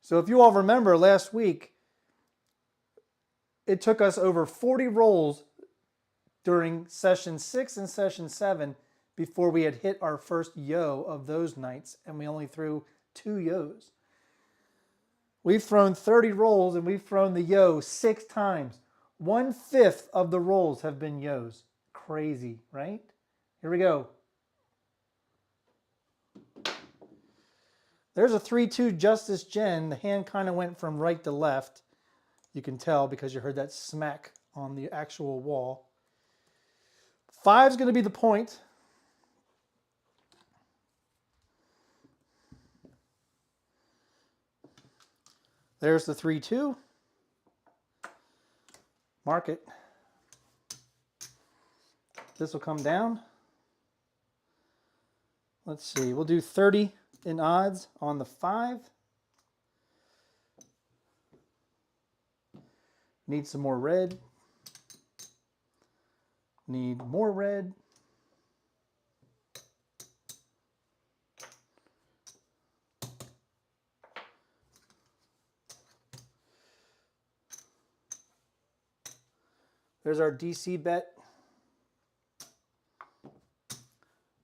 So if you all remember last week, it took us over 40 rolls during session 6 and session 7 before we had hit our first yo of those nights, and we only threw 2 yos. We've thrown 30 rolls and we've thrown the yo 6 times. 1/5 of the rolls have been yos. Crazy, right? Here we go. There's a 3-2 Justice Gen. The hand kind of went from right to left. You can tell because you heard that smack on the actual wall. 5's going to be the point. There's the 3-2. Mark it. This will come down. Let's see. We'll do 30 in odds on the 5. Need some more red. Need more red. There's our DC bet.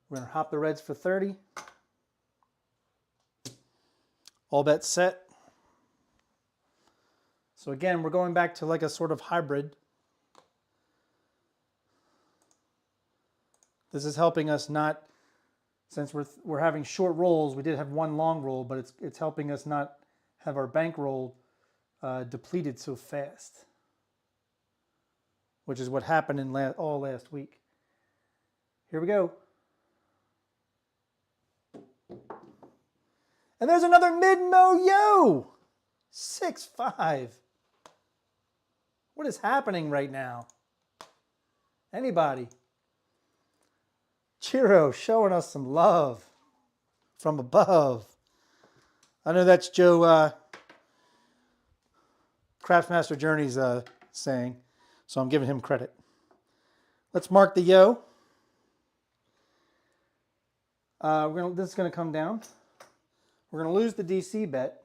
We're going to hop the reds for 30. All bets set. So again, we're going back to like a sort of hybrid. This is helping us not, since we're having short rolls, we did have one long roll, but it's helping us not have our bankroll depleted so fast, which is what happened in all last week. Here we go. And there's another mid-mo yo! 6-5. What is happening right now? Anybody? Chiro showing us some love from above. I know that's Joe Craftsmaster Journey's saying, so I'm giving him credit. Let's mark the yo. This is going to come down. We're going to lose the DC bet.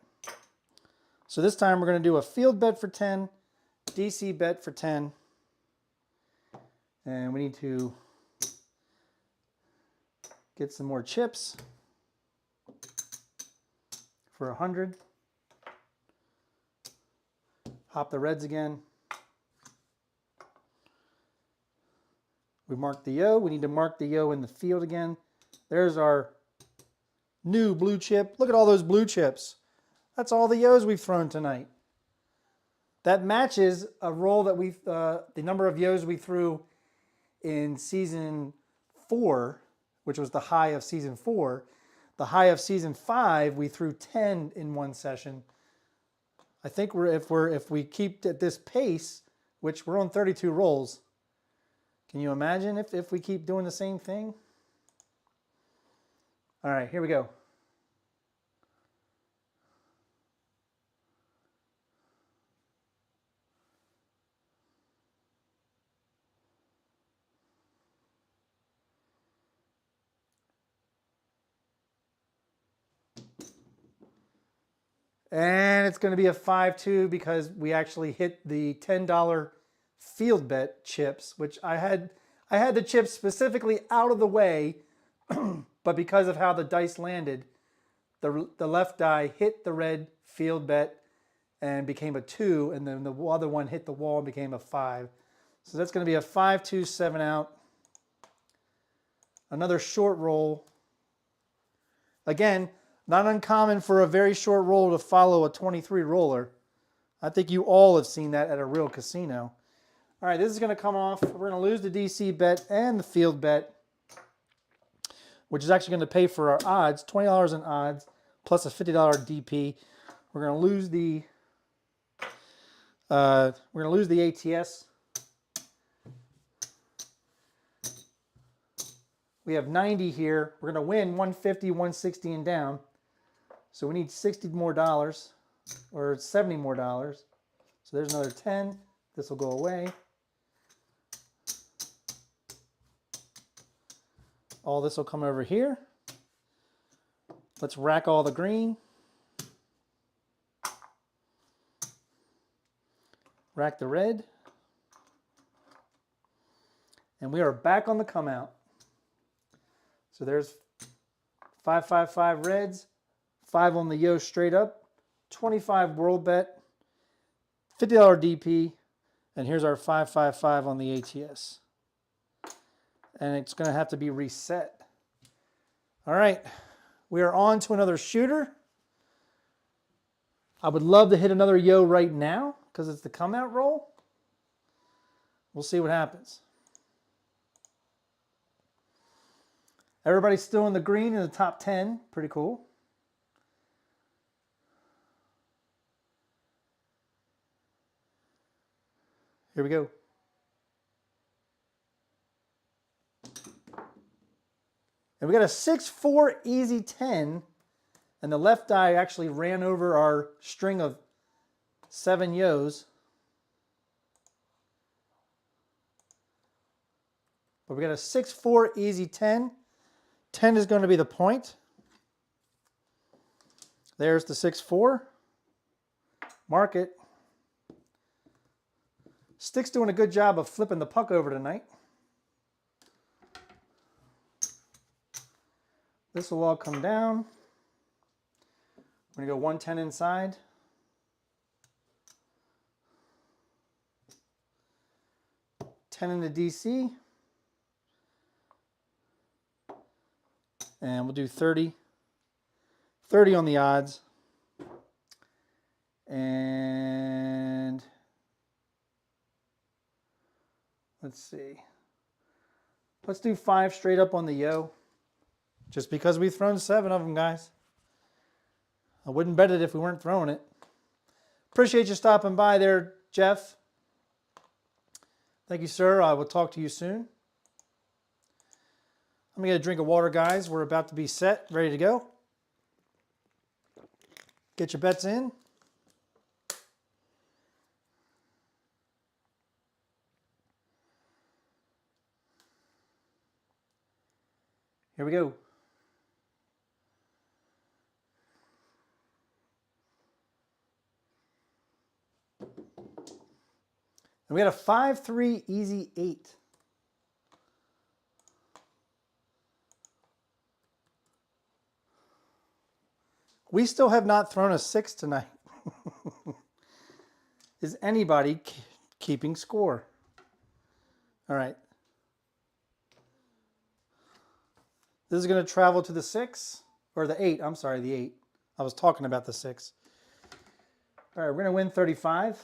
So this time we're going to do a field bet for 10, DC bet for 10. And we need to get some more chips for 100. Hop the reds again. We marked the yo. We need to mark the yo in the field again. There's our new blue chip. Look at all those blue chips. That's all the yos we've thrown tonight. That matches a roll that the number of yos we threw in season 4, which was the high of season 4. The high of season 5, we threw 10 in one session. I think if we keep at this pace, which we're on 32 rolls, can you imagine if we keep doing the same thing? All right, here we go. And it's going to be a 5-2 because we actually hit the $10 field bet chips, which I had the chips specifically out of the way, but because of how the dice landed, the left die hit the red field bet and became a 2, and then the other one hit the wall and became a 5. So that's going to be a 5-2, 7 out. Another short roll. Again, Not uncommon for a very short roll to follow a 23 roller. I think you all have seen that at a real casino. All right, this is going to come off. We're going to lose the DC bet and the field bet, which is actually going to pay for our odds, $20 in odds, plus a $50 DP. We're going to lose the ATS. We have 90 here. We're going to win 150, 160 and down. So we need $60 more, or $70 more. So there's another 10. This will go away. All this will come over here. Let's rack all the green. Rack the red. And we are back on the come out. So there's 555 reds, 5 on the yo straight up, 25 world bet, $50 DP, and here's our 555 on the ATS. And it's going to have to be reset. All right, we are on to another shooter. I would love to hit another yo right now because it's the come out roll. We'll see what happens. Everybody's still in the green in the top 10. Pretty cool. Here we go. And we got a 6-4 easy 10. And the left die actually ran over our string of 7 yos. But we got a 6-4 easy 10. 10 is going to be the point. There's the 6-4. Mark it. Stick's doing a good job of flipping the puck over tonight. This will all come down. We're going to go 110 inside. $10 in the DC. And we'll do 30. 30 on the odds. And let's see. Let's do 5 straight up on the yo. Just because we've thrown 7 of them, guys. I wouldn't bet it if we weren't throwing it. Appreciate you stopping by there, Jeff. Thank you, sir. I will talk to you soon. I'm going to get a drink of water, guys. We're about to be set, ready to go. Get your bets in. Here we go. And we got a 5-3 easy 8. We still have not thrown a 6 tonight. Is anybody keeping score? All right. This is going to travel to the 6, or the 8. I'm sorry, the 8. I was talking about the 6. All right, we're going to win 35.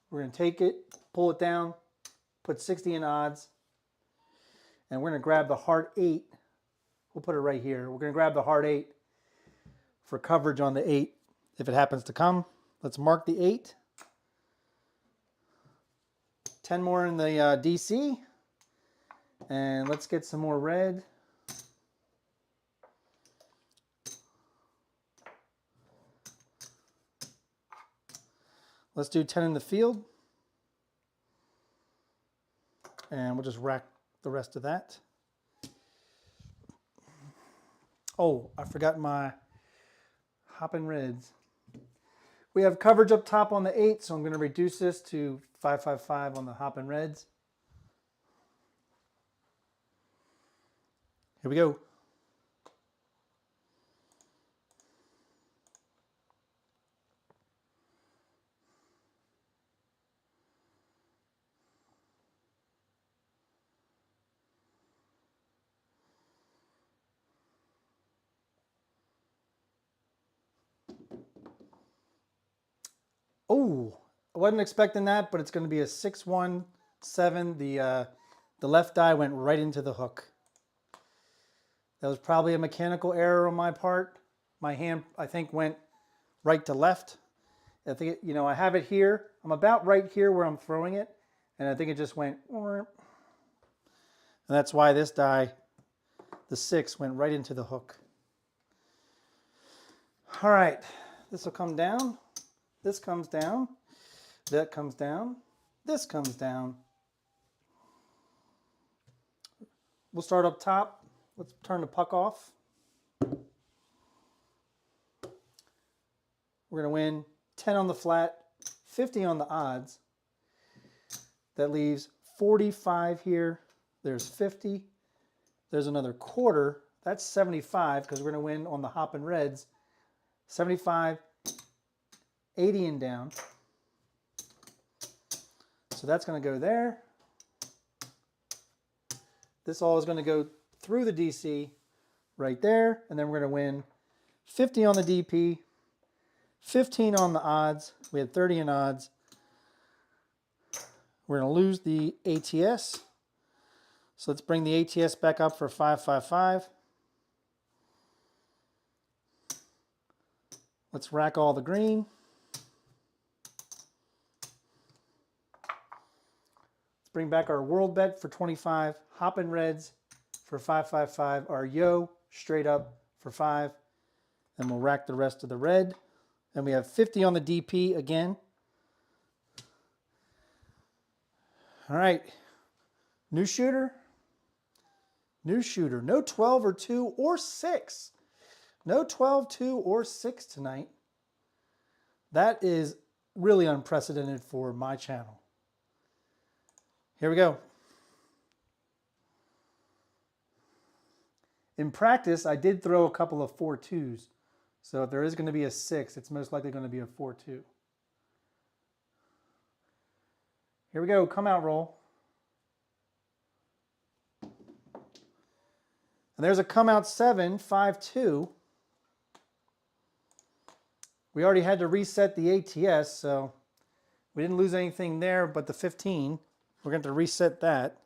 We're going to take it, pull it down, put 60 in odds, and we're going to grab the heart 8. We'll put it right here. We're going to grab the heart 8 for coverage on the 8 if it happens to come. Let's mark the 8. 10 more in the DC. And let's get some more red. Let's do 10 in the field. And we'll just rack the rest of that. Oh, I forgot my hopping reds. We have coverage up top on the 8, so I'm going to reduce this to 555 on the hopping reds. Here we go. Oh, I wasn't expecting that, but it's going to be a 6-1-7. The left die went right into the hook. That was probably a mechanical error on my part. My hand, I think, went right to left. I think, I have it here. I'm about right here where I'm throwing it. And I think it just went, and that's why this die, the 6, went right into the hook. All right, this will come down. This comes down. That comes down. This comes down. We'll start up top. Let's turn the puck off. We're going to win 10 on the flat, 50 on the odds. That leaves 45 here. There's 50. There's another quarter. That's 75 because we're going to win on the hop and reds. 75, 80 and down. So that's going to go there. This all is going to go through the DC right there. And then we're going to win 50 on the DP, 15 on the odds. We had 30 in odds. We're going to lose the ATS. So let's bring the ATS back up for 555. Let's rack all the green. Let's bring back our world bet for 25. Hop and reds for 555. Our yo straight up for 5. And we'll rack the rest of the red. And we have 50 on the DP again. All right, new shooter. New shooter. No 12 or 2 or 6. No 12, 2, or 6 tonight. That is really unprecedented for my channel. Here we go. In practice, I did throw a couple of 4-2s. So if there is going to be a 6, it's most likely going to be a 4-2. Here we go, come out roll. And there's a come out 7, 5-2. We already had to reset the ATS, so we didn't lose anything there but the 15. We're going to reset that.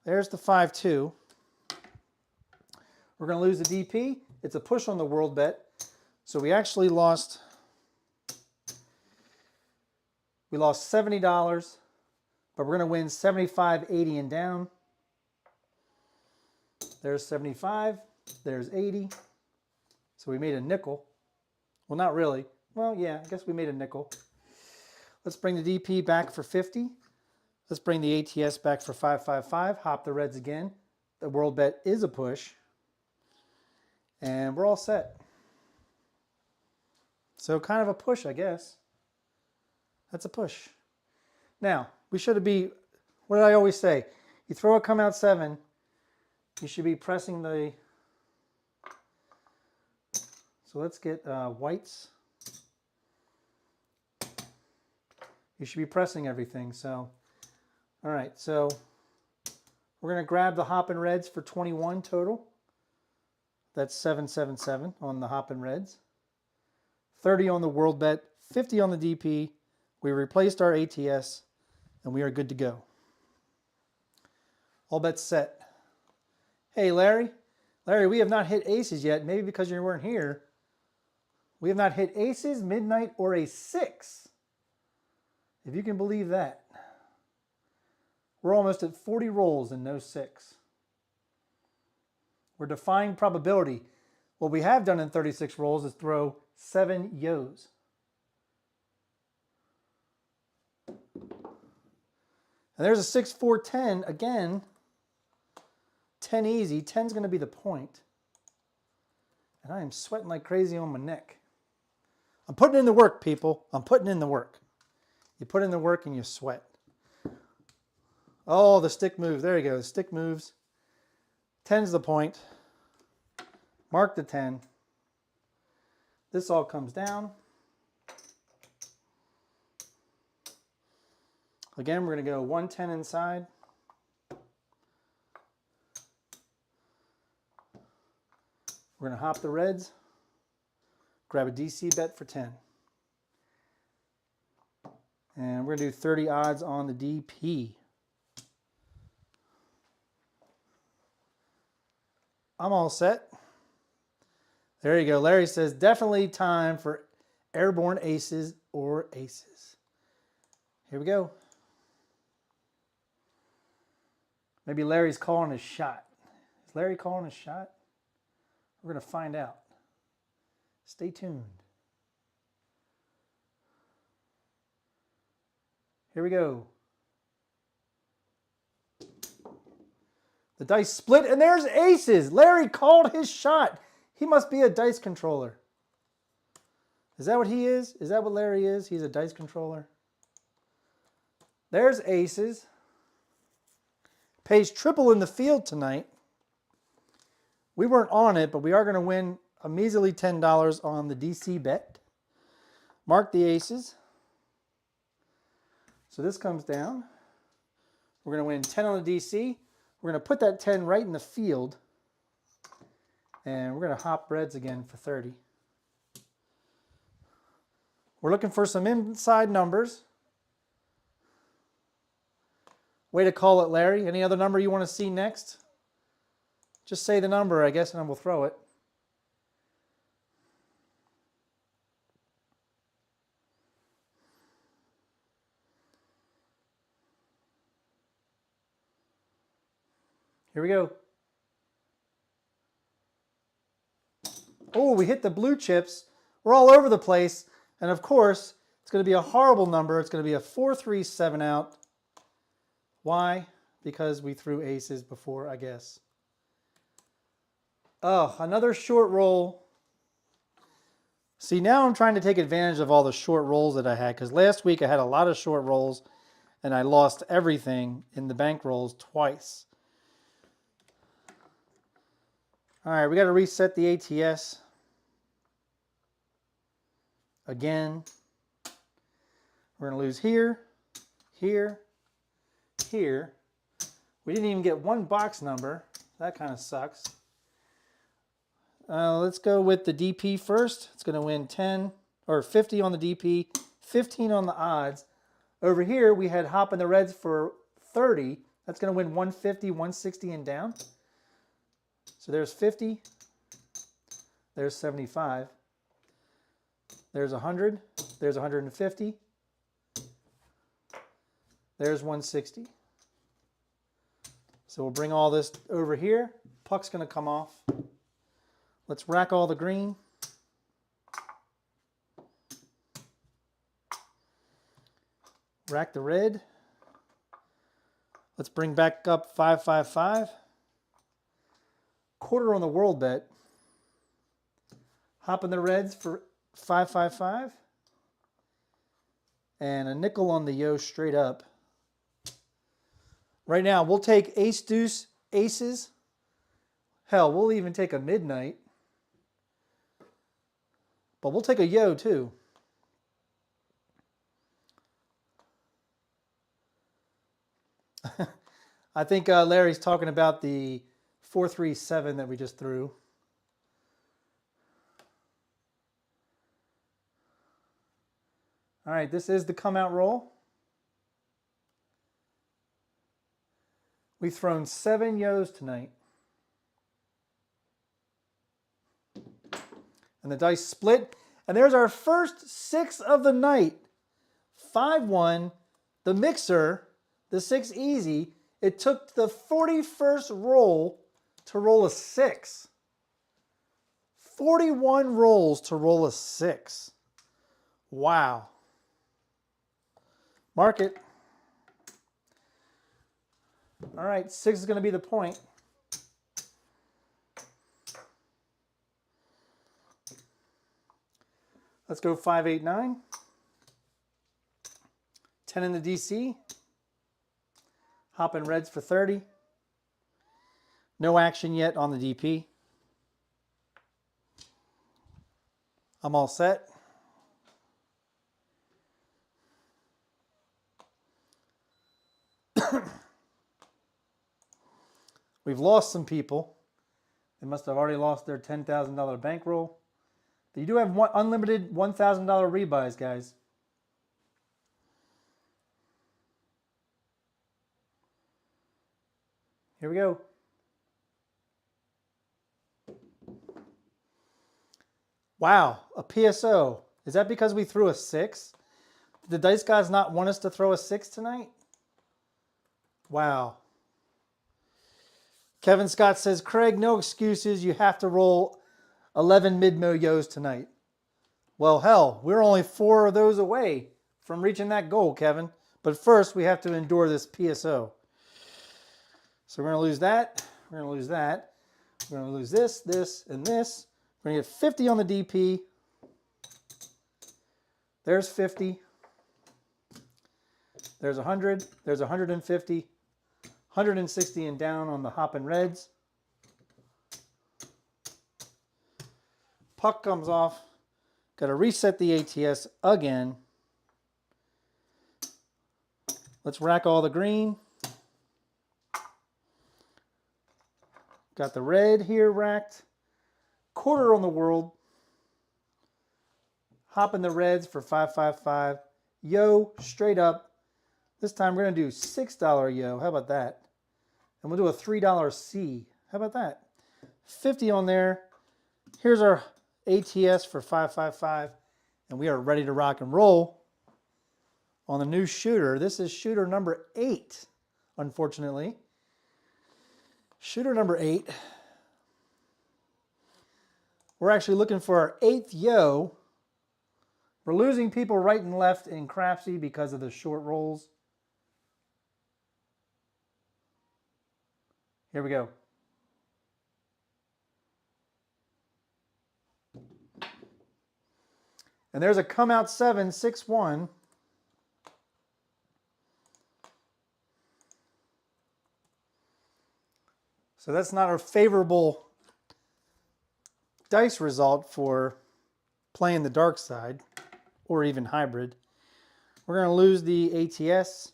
There's the 5-2. We're going to lose the DP. It's a push on the world bet. So we actually lost, $70, but we're going to win 75, 80 and down. There's 75, there's 80. So we made a nickel. Well, not really. Well, yeah, I guess we made a nickel. Let's bring the DP back for 50. Let's bring the ATS back for 555. Hop the reds again. The world bet is a push. And we're all set. So kind of a push, I guess. That's a push. Now, we should be, what did I always say? You throw a come out 7, you should be pressing the, so let's get whites. You should be pressing everything. So, all right, so we're going to grab the hop and reds for 21 total. That's 777 on the hop and reds. 30 on the world bet, 50 on the DP. We replaced our ATS, and we are good to go. All bets set. Hey, Larry. Larry, we have not hit aces yet, maybe because you weren't here. We have not hit aces, midnight, or a 6. If you can believe that. We're almost at 40 rolls and no 6. We're defying probability. What we have done in 36 rolls is throw 7 yos. And there's a 6, 4, 10. Again, 10 easy. 10's going to be the point. And I am sweating like crazy on my neck. I'm putting in the work, people. I'm putting in the work. You put in the work and you sweat. Oh, the stick moves. There you go. The stick moves. 10's the point. Mark the 10. This all comes down. Again, we're going to go 110 inside. We're going to hop the reds. Grab a DC bet for 10. And we're going to do 30 odds on the DP. I'm all set. There you go. Larry says, definitely time for airborne aces or aces. Here we go. Maybe Larry's calling his shot. Is Larry calling his shot? We're going to find out. Stay tuned. Here we go. The dice split, and there's aces. Larry called his shot. He must be a dice controller. Is that what he is? Is that what Larry is? He's a dice controller. There's aces. Pays triple in the field tonight. We weren't on it, but we are going to win a measly $10 on the DC bet. Mark the aces. So this comes down. We're going to win 10 on the DC. We're going to put that 10 right in the field. And we're going to hop reds again for 30. We're looking for some inside numbers. Way to call it, Larry. Any other number you want to see next? Just say the number, I guess, and then we'll throw it. Here we go. Oh, we hit the blue chips. We're all over the place. And of course, it's going to be a horrible number. It's going to be a 4-3-7 out. Why? Because we threw aces before, I guess. Oh, another short roll. See, now I'm trying to take advantage of all the short rolls that I had, because last week I had a lot of short rolls and I lost everything in the bank rolls twice. All right, we got to reset the ATS. Again. We're going to lose here, here, here. We didn't even get one box number. That kind of sucks. Let's go with the DP first. It's going to win 10 or 50 on the DP, 15 on the odds. Over here, we had hop in the reds for 30. That's going to win 150, 160 and down. So there's 50. There's 75. There's 100. There's 150. There's 160. So we'll bring all this over here. Puck's going to come off. Let's rack all the green. Rack the red. Let's bring back up 555. Quarter on the world bet. Hop in the reds for 555. And a nickel on the yo straight up. Right now, we'll take ace, deuce, aces. Hell, we'll even take a midnight. But we'll take a yo too. I think Larry's talking about the 4-3-7 that we just threw. All right, this is the come out roll. We've thrown 7 yos tonight. And the dice split. And there's our first 6 of the night. 5-1, the mixer, the 6 easy. It took the 41st roll to roll a 6. 41 rolls to roll a 6. Wow. Mark it. All right, 6 is going to be the point. Let's go 5, 8, 9. 10 in the DC. Hop in reds for 30. No action yet on the DP. I'm all set. We've lost some people. They must have already lost their $10,000 bankroll. But you do have unlimited $1,000 rebuys, guys. Here we go. Wow, a PSO. Is that because we threw a 6? Did the dice gods not want us to throw a 6 tonight? Wow. Kevin Scott says, Craig, no excuses. You have to roll 11 mid-mo-yos tonight. Well, hell, we're only 4 of those away from reaching that goal, Kevin. But first, we have to endure this PSO. So we're going to lose that. We're going to lose that. We're going to lose this, this, and this. We're going to get 50 on the DP. There's 50. There's 100. There's 150. 160 and down on the hopping reds. Puck comes off. Got to reset the ATS again. Let's rack all the green. Got the red here racked. Quarter on the world. Hopping the reds for 555. Yo, straight up. This time we're going to do $6 yo. How about that? And we'll do a $3 C. How about that? 50 on there. Here's our ATS for 555. And we are ready to rock and roll on the new shooter. This is shooter number 8, unfortunately. Shooter number 8. We're actually looking for our 8th yo. We're losing people right and left in Crapsee because of the short rolls. Here we go. And there's a come out 7, 6, 1. So that's not a favorable dice result for playing the dark side or even hybrid. We're going to lose the ATS.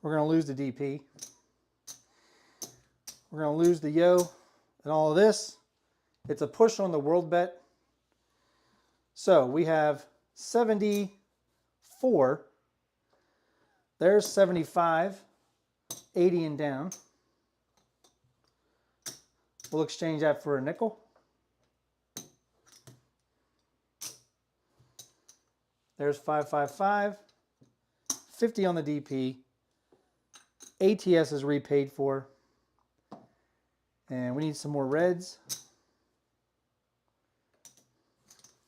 We're going to lose the DP. We're going to lose the yo and all of this. It's a push on the world bet. So we have 74. There's 75. 80 and down. We'll exchange that for a nickel. There's 555. 50 on the DP. ATS is repaid for. And we need some more reds,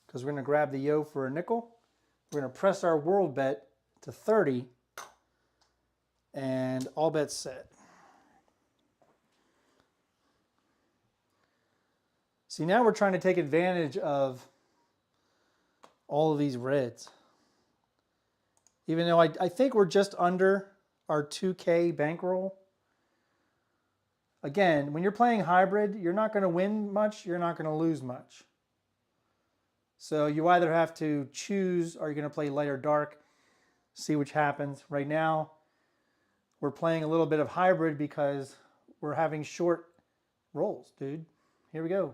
because we're going to grab the yo for a nickel. We're going to press our world bet to 30. And all bets set. See, now we're trying to take advantage of all of these reds. Even though I think we're just under our 2K bankroll. Again, when you're playing hybrid, you're not going to win much, you're not going to lose much. So you either have to choose, are you going to play light or dark, see which happens. Right now, we're playing a little bit of hybrid because we're having short rolls, dude. Here we go.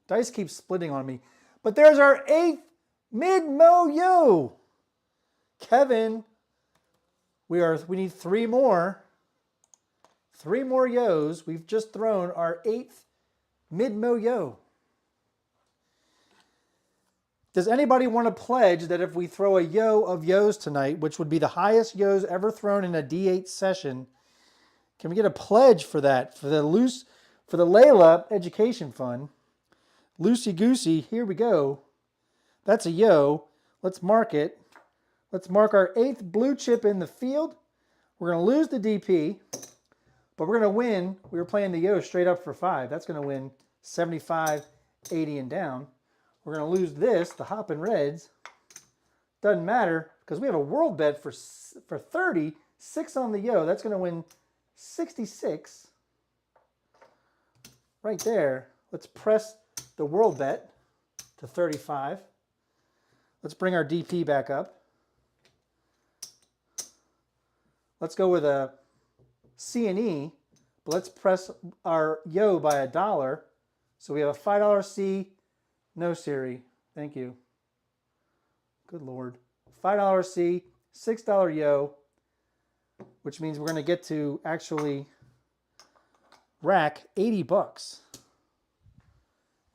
Dice keeps splitting on me. But there's our 8th mid-mo-yo. Kevin, we need 3 more. 3 more yos. We've just thrown our 8th mid-mo-yo. Does anybody want to pledge that if we throw a yo of yos tonight, which would be the highest yos ever thrown in a D8 session, can we get a pledge for that? For the Layla Education Fund. Loosey goosey, here we go. That's a yo. Let's mark it. Let's mark our 8th blue chip in the field. We're going to lose the DP, but we're going to win. We were playing the yo straight up for 5. That's going to win 75, 80, and down. We're going to lose this, the hopping reds. Doesn't matter because we have a world bet for 30, 6 on the yo. That's going to win 66. Right there. Let's press the world bet to 35. Let's bring our DP back up. Let's go with a C and E, but let's press our yo by $1. So we have a $5 C, no Siri. Thank you. Good Lord. $5 C, $6 yo. which means we're going to get to actually rack 80 bucks.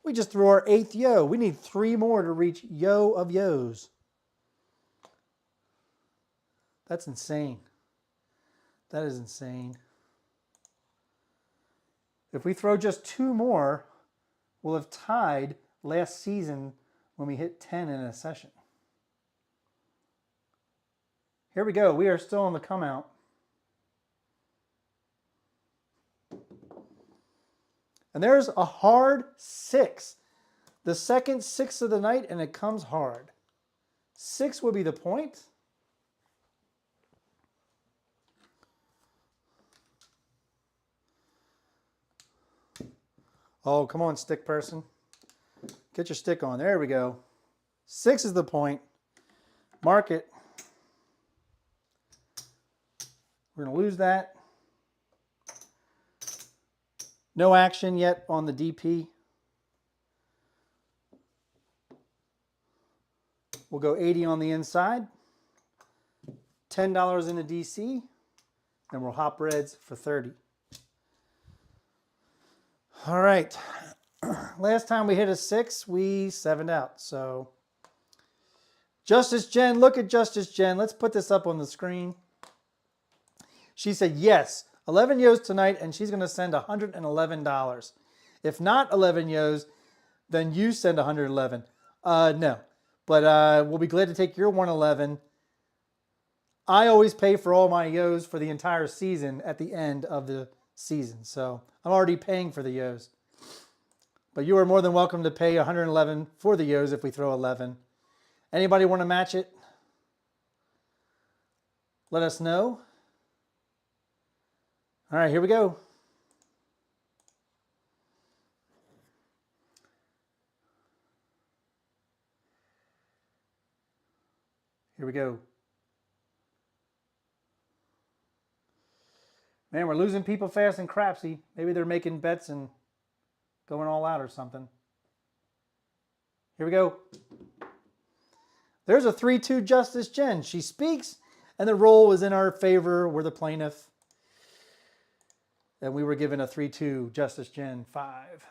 We just threw our 8th yo. We need 3 more to reach yo of yos. That's insane. That is insane. If we throw just 2 more, we'll have tied last season when we hit 10 in a session. Here we go. We are still on the come out. And there's a hard 6. The second 6 of the night, and it comes hard. 6 would be the point. Oh, come on, stick person. Get your stick on. There we go. 6 is the point. Mark it. We're going to lose that. No action yet on the DP. We'll go 80 on the inside. $10 in the DC. And we'll hop reds for 30. All right. Last time we hit a 6, we 7'd out. So, Justice Jen, look at Justice Jen. Let's put this up on the screen. She said, yes, 11 yos tonight, and she's going to send $111. If not 11 yos, then you send 111. No, but we'll be glad to take your 111. I always pay for all my yos for the entire season at the end of the season, so I'm already paying for the yos. But you are more than welcome to pay 111 for the yos if we throw 11. Anybody want to match it? Let us know. All right, here we go. Here we go. Man, we're losing people fast in Crapsee. Maybe they're making bets and going all out or something. Here we go. There's a 3-2 Justice Jen. She speaks, and the roll was in our favor. We're the plaintiff. And we were given a 3-2 Justice Jen 5.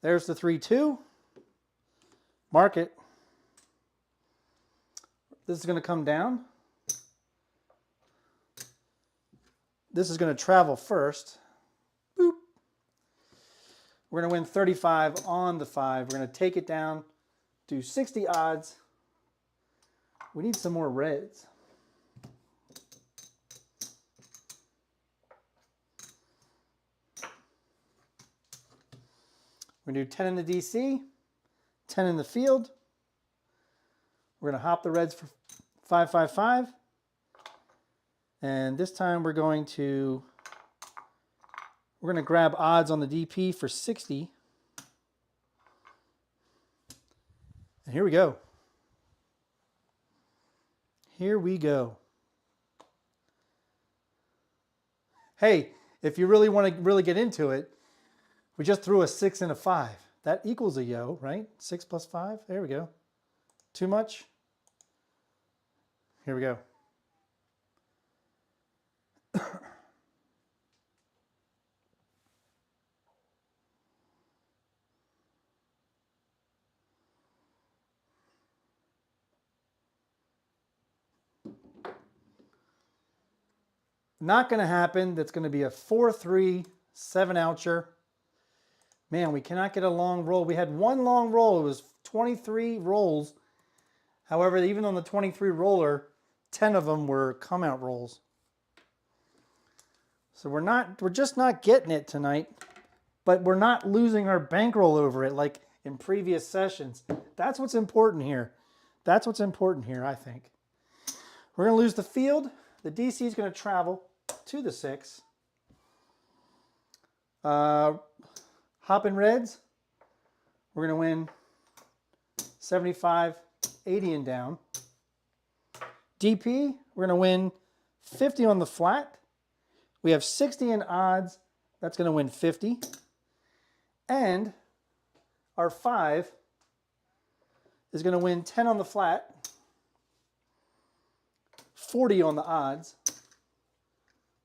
There's the 3-2. Mark it. This is going to come down. This is going to travel first. Boop. We're going to win 35 on the 5. We're going to take it down, do 60 odds. We need some more reds. We're going to do 10 in the DC, 10 in the field. We're going to hop the reds for 555. And this time we're going to grab odds on the DP for 60. And here we go. Here we go. Hey, if you really want to really get into it, we just threw a 6 and a 5. That equals a yo, right? 6 plus 5. There we go. Too much? Here we go. Not going to happen. That's going to be a 4-3, 7-oucher. Man, we cannot get a long roll. We had one long roll. It was 23 rolls. However, even on the 23 roller, 10 of them were come-out rolls. So we're just not getting it tonight, but we're not losing our bankroll over it like in previous sessions. That's what's important here. That's what's important here, I think. We're going to lose the field. The DC is going to travel to the 6. Hopping reds. We're going to win 75, 80 and down. DP, we're going to win 50 on the flat. We have 60 in odds. That's going to win 50. And our 5 is going to win 10 on the flat. 40 on the odds.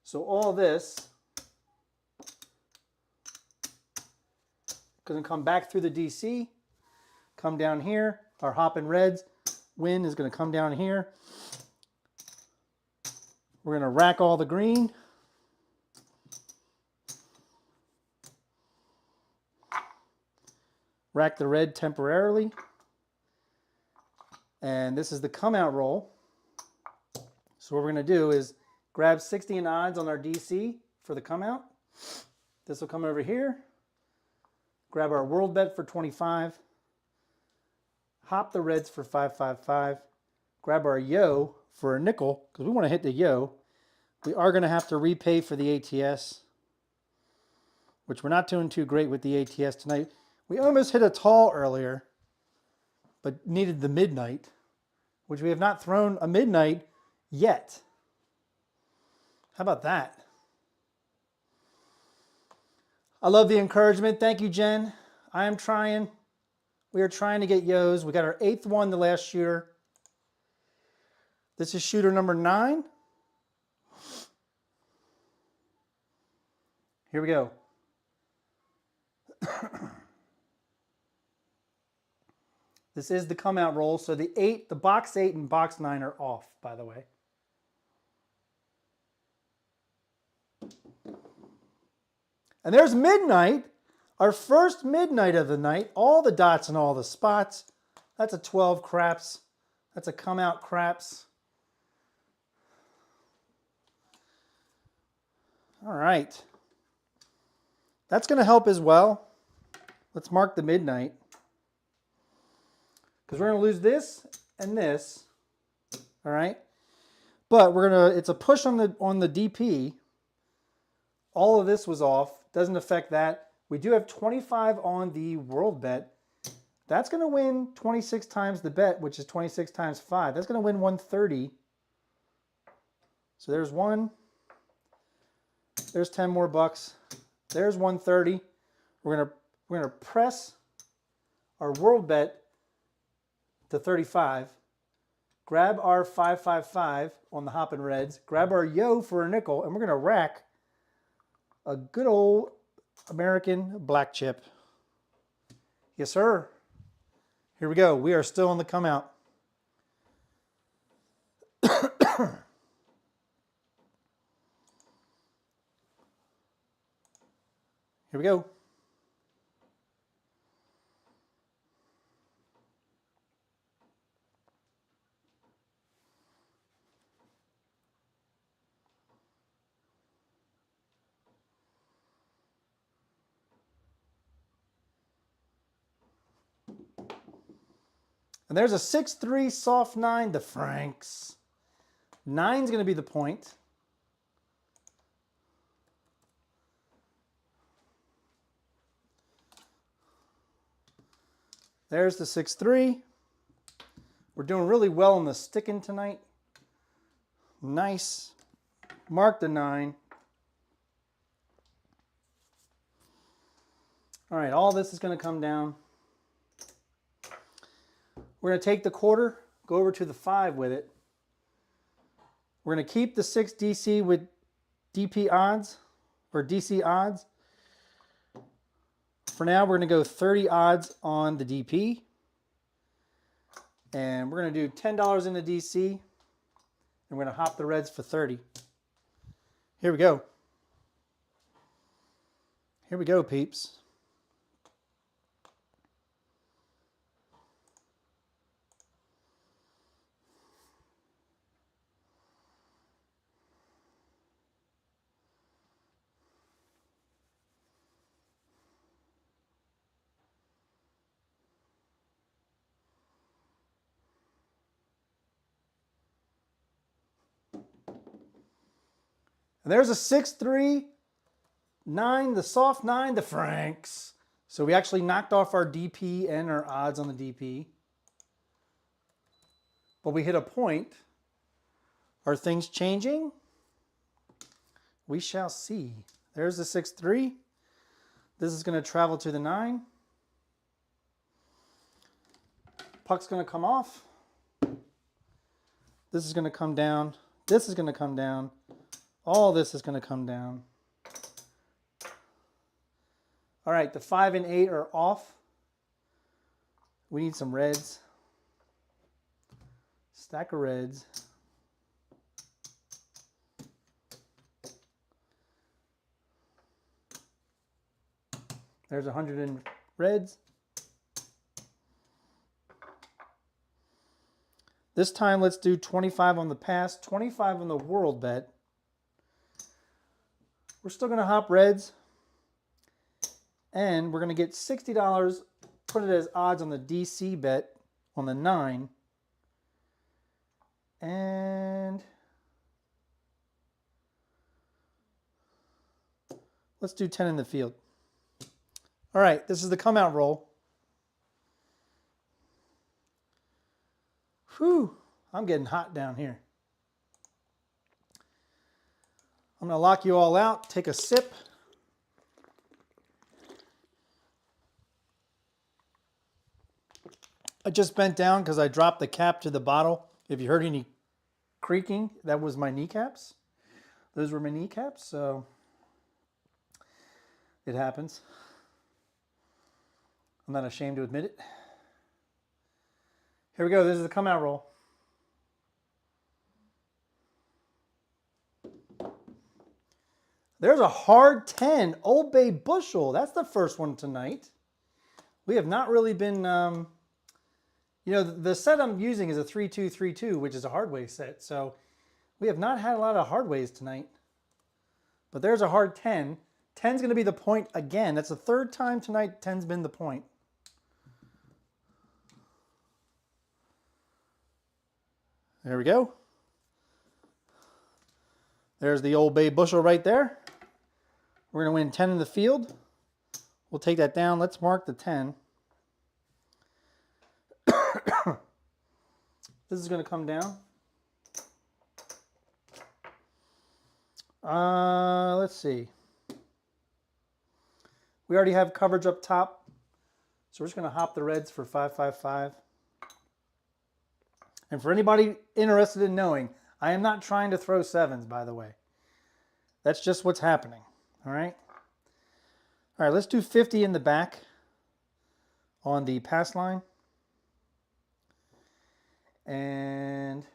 So all this going to come back through the DC, come down here. Our hopping reds win is going to come down here. We're going to rack all the green. Rack the red temporarily. And this is the come out roll. So what we're going to do is grab 60 in odds on our DC for the come out. This will come over here. Grab our world bet for 25. Hop the reds for 555. Grab our yo for a nickel because we want to hit the yo. We are going to have to repay for the ATS, which we're not doing too great with the ATS tonight. We almost hit a tall earlier, but needed the midnight, which we have not thrown a midnight yet. How about that? I love the encouragement. Thank you, Jen. I am trying. We are trying to get yos. We got our 8th one, the last shooter. This is shooter number 9. Here we go. This is the come out roll. So the box 8 and box 9 are off, by the way. And there's midnight, our first midnight of the night. All the dots and all the spots. That's a 12 craps. That's a come out craps. All right. That's going to help as well. Let's mark the midnight. Because we're going to lose this and this. All right. But it's a push on the DP. All of this was off. Doesn't affect that. We do have 25 on the world bet. That's going to win 26 times the bet, which is 26 times 5. That's going to win 130. So there's one. There's 10 more bucks. There's 130. We're going to press our world bet to 35. Grab our 555 on the hoppin' reds. Grab our yo for a nickel, and we're going to rack a good old American black chip. Yes, sir. Here we go. We are still on the come out. Here we go. And there's a 6-3 soft 9, the Franks. 9's going to be the point. There's the 6-3. We're doing really well in the sticking tonight. Nice. Mark the 9. All right, all this is going to come down. We're going to take the quarter, go over to the 5 with it. We're going to keep the 6 DC with DP odds, or DC odds. For now, we're going to go 30 odds on the DP. And we're going to do $10 in the DC. And we're going to hop the reds for 30. Here we go. Here we go, peeps. And there's a 6-3, 9, the soft 9, the Franks. So we actually knocked off our DP and our odds on the DP. But we hit a point. Are things changing? We shall see. There's the 6-3. This is going to travel to the 9. Puck's going to come off. This is going to come down This is going to come down. All this is going to come down. All right, the 5 and 8 are off. We need some reds. Stack of reds. There's 100 in reds. This time, let's do 25 on the pass, 25 on the world bet. We're still going to hop reds. And we're going to get $60, put it as odds on the DC bet on the 9. And let's do 10 in the field. All right, this is the come out roll. Whew, I'm getting hot down here. I'm going to lock you all out, take a sip. I just bent down because I dropped the cap to the bottle. If you heard any creaking, that was my kneecaps. Those were my kneecaps, so it happens. I'm not ashamed to admit it. Here we go. This is the come out roll. There's a hard 10, Old Bay bushel. That's the first one tonight. We have not really been, you know, the set I'm using is a 3-2-3-2, which is a hard way set. So we have not had a lot of hard ways tonight. But there's a hard 10. 10's going to be the point again. That's the third time tonight 10's been the point. There we go. There's the Old Bay bushel right there. We're going to win 10 in the field. We'll take that down. Let's mark the 10. This is going to come down. Let's see. We already have coverage up top. So we're just going to hop the reds for 555. And for anybody interested in knowing, I am not trying to throw sevens, by the way. That's just what's happening. All right. All right, let's do 50 in the back on the pass line. And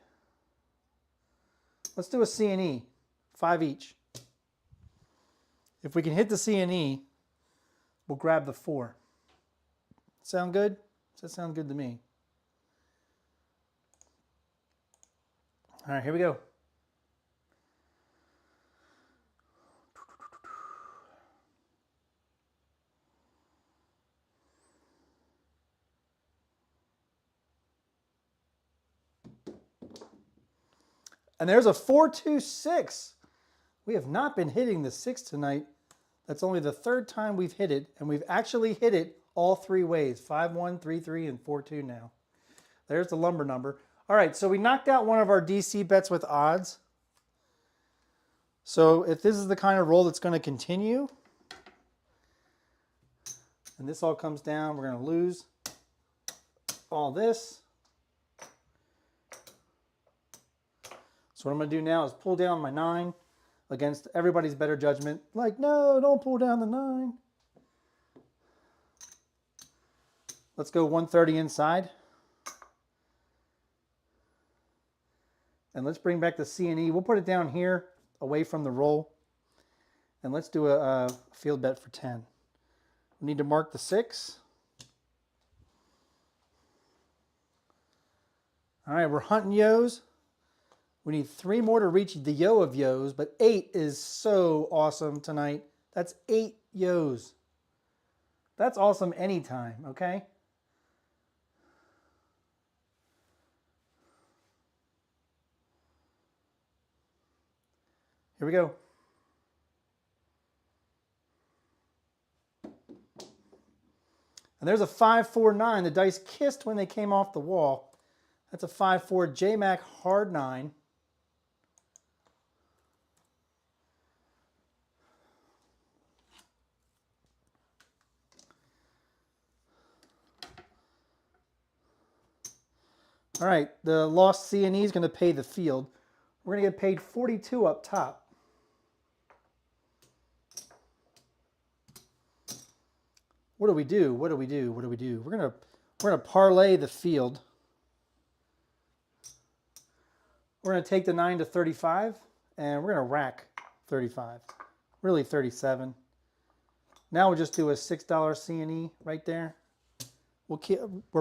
let's do a C&E, 5 each. If we can hit the C&E, we'll grab the 4. Sound good? Does that sound good to me? All right, here we go. And there's a 4-2-6. We have not been hitting the 6 tonight. That's only the third time we've hit it, and we've actually hit it all 3 ways, 5-1, 3-3, and 4-2 now. There's the lumber number. All right, so we knocked out one of our DC bets with odds. So if this is the kind of roll that's going to continue, and this all comes down, we're going to lose all this. So what I'm going to do now is pull down my 9 against everybody's better judgment. Like, no, don't pull down the 9. Let's go 130 inside. And let's bring back the C&E. We'll put it down here away from the roll. And let's do a field bet for 10. We need to mark the 6. All right, we're hunting yos. We need 3 more to reach the yo of yos, but 8 is so awesome tonight. That's 8 yos. That's awesome anytime, okay? Here we go. And there's a 5-4-9. The dice kissed when they came off the wall. That's a 5-4 J-Mac hard 9. All right, the lost C&E is going to pay the field. We're going to get paid 42 up top. What do we do? What do we do? What do we do? We're gonna parlay the field. We're going to take the 9 to 35, and we're going to rack 35. Really 37. Now we'll just do a $6 C&E right there. We're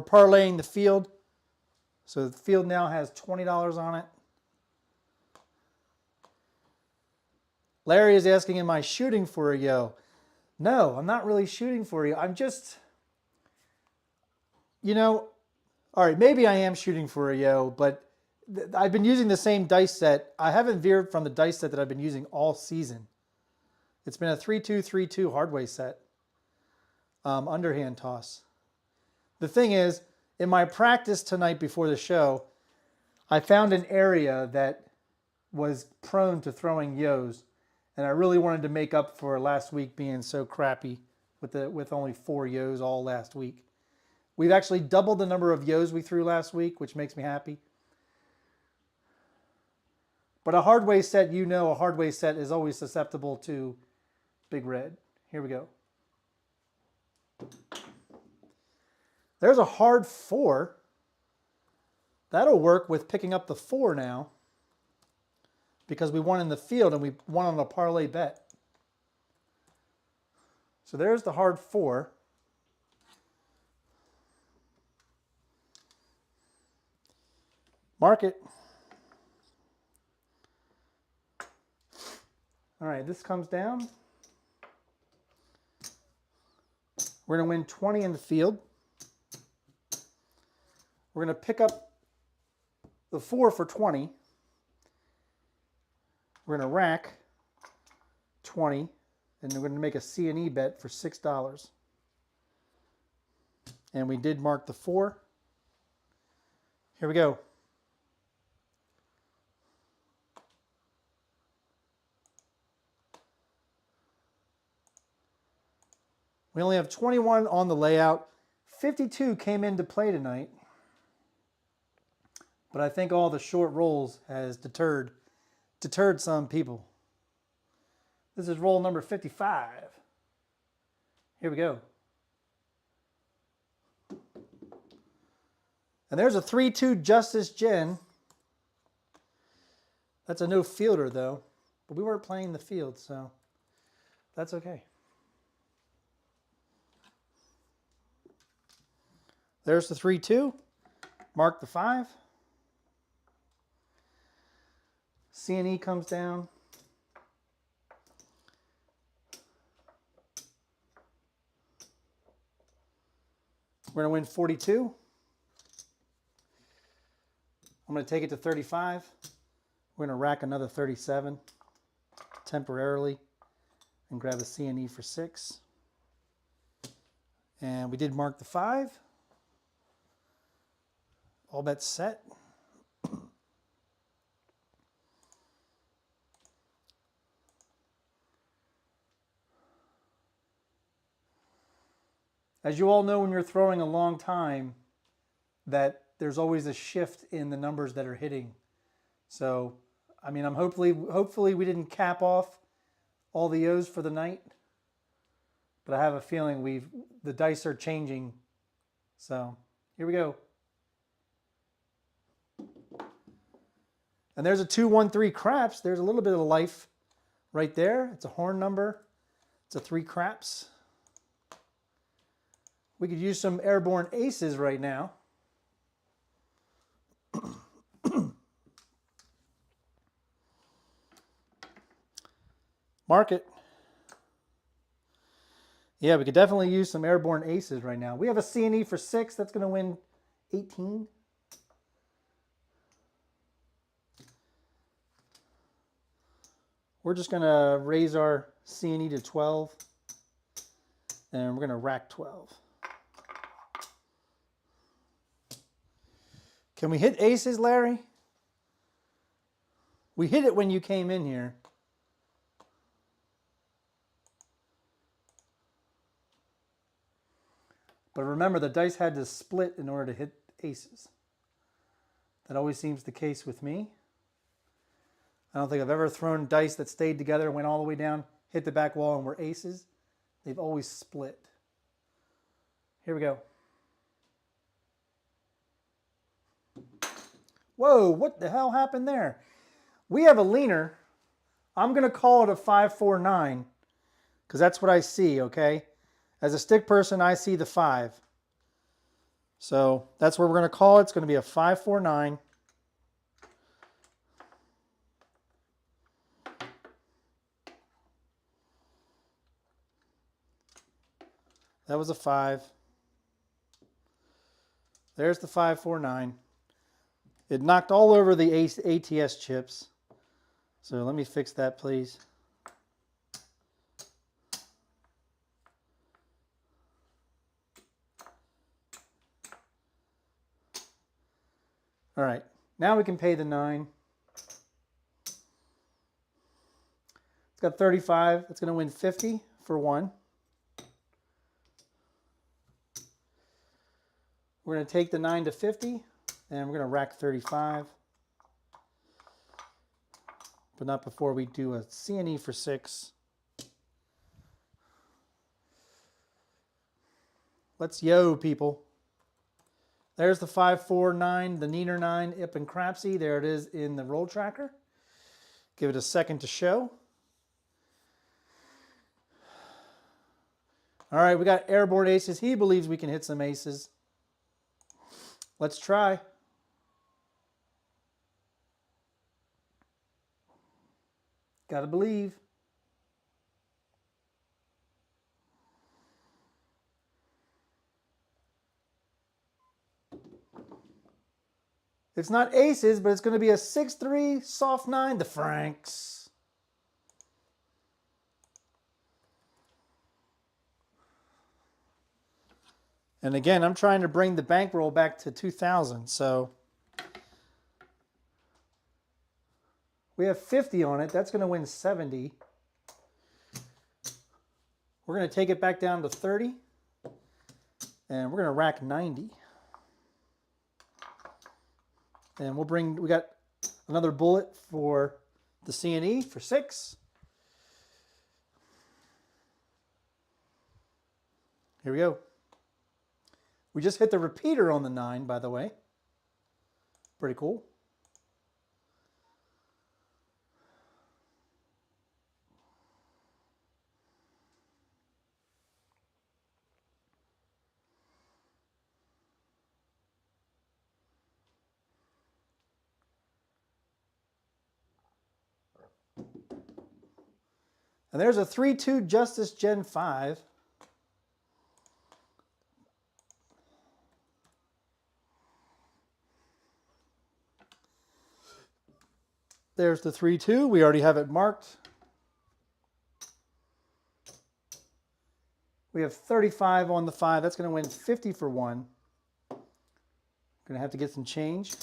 parlaying the field. So the field now has $20 on it. Larry is asking, am I shooting for a yo? No, I'm not really shooting for you. I'm just, all right, maybe I am shooting for a yo, but I've been using the same dice set. I haven't veered from the dice set that I've been using all season. It's been a 3-2-3-2 hardway set. Underhand toss. The thing is, in my practice tonight before the show, I found an area that was prone to throwing yos, and I really wanted to make up for last week being so crappy with only 4 yos all last week. We've actually doubled the number of yos we threw last week, which makes me happy. But a hardway set, a hardway set is always susceptible to big red. Here we go. There's a hard 4. That'll work with picking up the 4 now, because we won in the field and we won on a parlay bet. So there's the hard 4. Mark it. All right, this comes down. We're going to win 20 in the field. We're going to pick up the 4 for 20. We're going to rack 20, and we're going to make a C&E bet for $6. And we did mark the 4. Here we go. We only have 21 on the layout. 52 came into play tonight. But I think all the short rolls has deterred some people. This is roll number 55. Here we go. And there's a 3-2 Justice Gen. That's a no fielder though. But we weren't playing the field, so that's okay. There's the 3-2. Mark the 5. C&E comes down. We're going to win 42. I'm going to take it to 35. We're going to rack another 37 temporarily and grab a C&E for 6. And we did mark the 5. All bets set. As you all know, when you're throwing a long time, that there's always a shift in the numbers that are hitting. So, I mean, hopefully we didn't cap off all the O's for the night, but I have a feeling the dice are changing. So, here we go. And there's a 2-1-3 craps. There's a little bit of life right there. It's a horn number. It's a 3 craps. We could use some airborne aces right now. Mark it. Yeah, we could definitely use some airborne aces right now. We have a C&E for 6. That's going to win 18. We're just going to raise our C&E to 12. And we're going to rack 12. Can we hit aces, Larry? We hit it when you came in here. But remember, the dice had to split in order to hit aces. That always seems the case with me. I don't think I've ever thrown dice that stayed together, went all the way down, hit the back wall, and were aces. They've always split. Here we go. Whoa, what the hell happened there? We have a leaner. I'm going to call it a 5-4-9 because that's what I see, okay? As a stick person, I see the 5. So that's what we're going to call it. It's going to be a 5-4-9. That was a 5. There's the 5-4-9. It knocked all over the ATS chips. So let me fix that, please. All right, now we can pay the 9. It's got 35. It's going to win 50 for 1. We're going to take the 9 to 50, and we're going to rack 35. But not before we do a C&E for 6. Let's yo, people. There's the 5-4-9, the Neener 9, Ip and Crapsee. There it is in the roll tracker. Give it a second to show. All right, we got airborne aces. He believes we can hit some aces. Let's try. Gotta believe. It's not aces, but it's going to be a 6-3 soft 9, the Franks. And again, I'm trying to bring the bankroll back to 2000, so we have 50 on it. That's going to win 70. We're going to take it back down to 30, and we're going to rack 90. And we got another bullet for the C&E for 6. Here we go. We just hit the repeater on the 9, by the way. Pretty cool. And there's a 3-2 Justice Gen 5. There's the 3-2. We already have it marked. We have 35 on the 5. That's going to win 50 for 1. Going to have to get some change.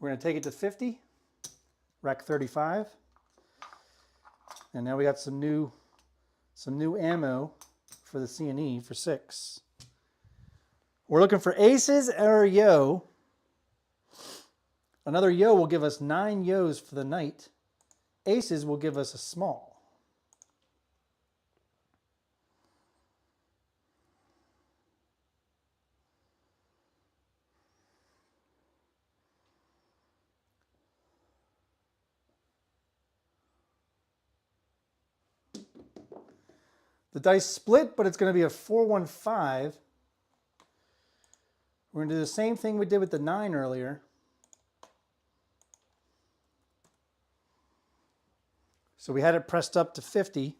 We're going to take it to 50, rack 35, and now we got some new ammo for the C&E for 6. We're looking for aces or a yo. Another yo will give us 9 yos for the night. Aces will give us a small. The dice split, but it's going to be a 4-1-5. We're going to do the same thing we did with the 9 earlier. So we had it pressed up to 50.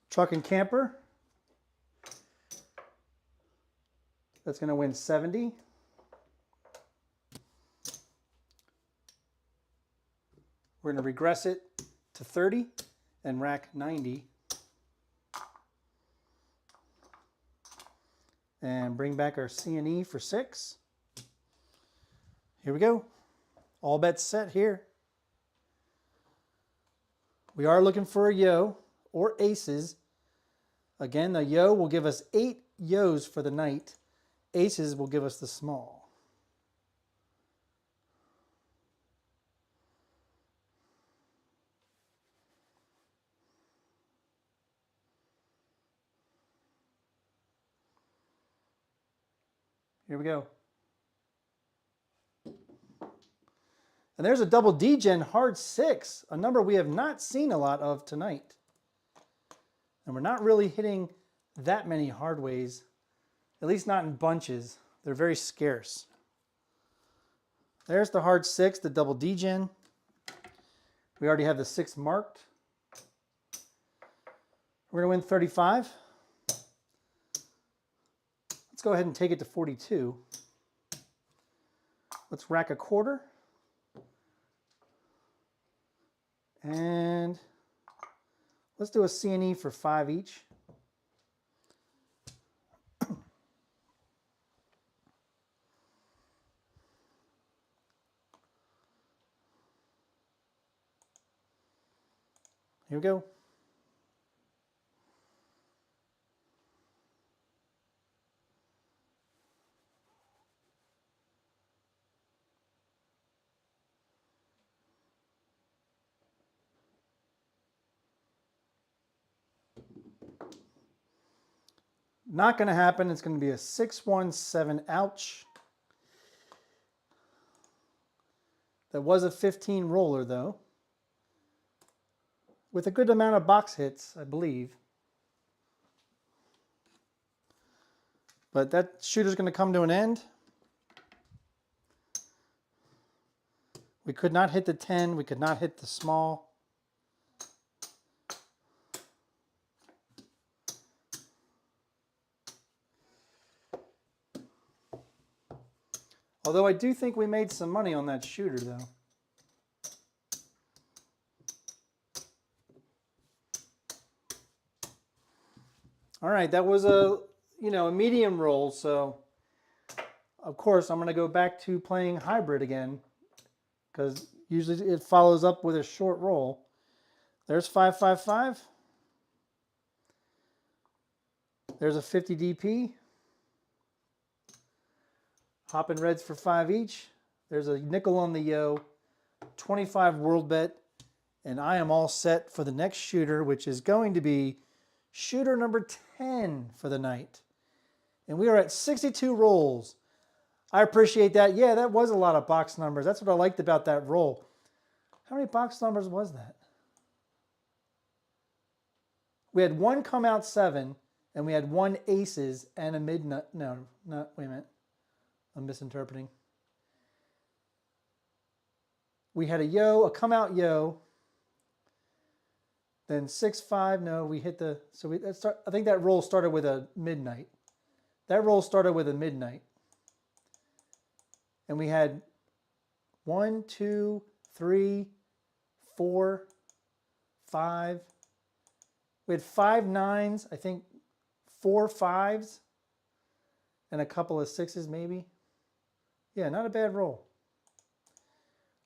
Truck and camper. That's going to win 70. We're going to regress it to 30 and rack 90. And bring back our C&E for 6. Here we go. All bets set here. We are looking for a yo or aces. Again, the yo will give us 8 yos for the night. Aces will give us the small. Here we go. And there's a double D-gen hard 6, a number we have not seen a lot of tonight. And we're not really hitting that many hard ways, at least not in bunches. They're very scarce. There's the hard 6, the double D-gen. We already have the 6 marked. We're going to win 35. Let's go ahead and take it to 42. Let's rack a quarter. And let's do a C&E for 5 each. Here we go. Not going to happen. It's going to be a 6-1-7. Ouch. That was a 15 roller, though. With a good amount of box hits, I believe. But that shooter's going to come to an end. We could not hit the 10. We could not hit the small. Although I do think we made some money on that shooter, though. All right, that was a medium roll, so of course I'm going to go back to playing hybrid again because usually it follows up with a short roll. There's 555. There's a 50 DP. Hopping reds for 5 each. There's a nickel on the yo. 25 world bet. And I am all set for the next shooter, which is going to be shooter number 10 for the night. And we are at 62 rolls. I appreciate that. Yeah, that was a lot of box numbers. That's what I liked about that roll. How many box numbers was that? We had 1 come out 7, and we had 1 aces and a midnight. No, wait a minute. I'm misinterpreting. We had a yo, a come out yo. Then 6-5. No, we hit the. So I think that roll started with a midnight. That roll started with a midnight. And we had 1, 2, 3, 4, 5. We had 5 9s. I think 4 5s. And a couple of 6s maybe. Yeah, not a bad roll.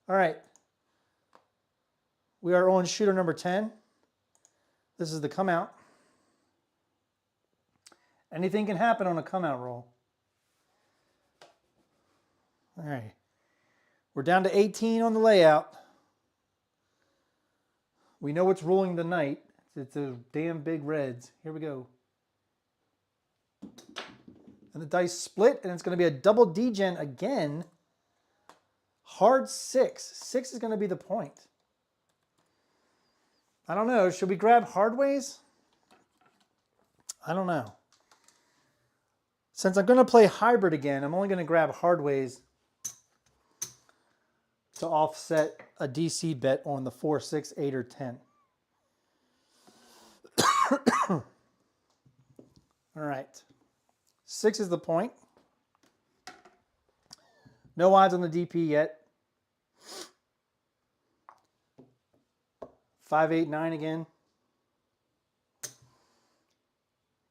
All right. We are on shooter number 10. This is the come out. Anything can happen on a come out roll. All right. We're down to 18 on the layout. We know what's rolling tonight. It's the damn big reds. Here we go. And the dice split, and it's going to be a double D-gen again. Hard 6. 6 is going to be the point. I don't know. Should we grab hardways? I don't know. Since I'm going to play hybrid again, I'm only going to grab hardways to offset a DC bet on the 4, 6, 8, or 10. All right. 6 is the point. No odds on the DP yet. 5, 8, 9 again.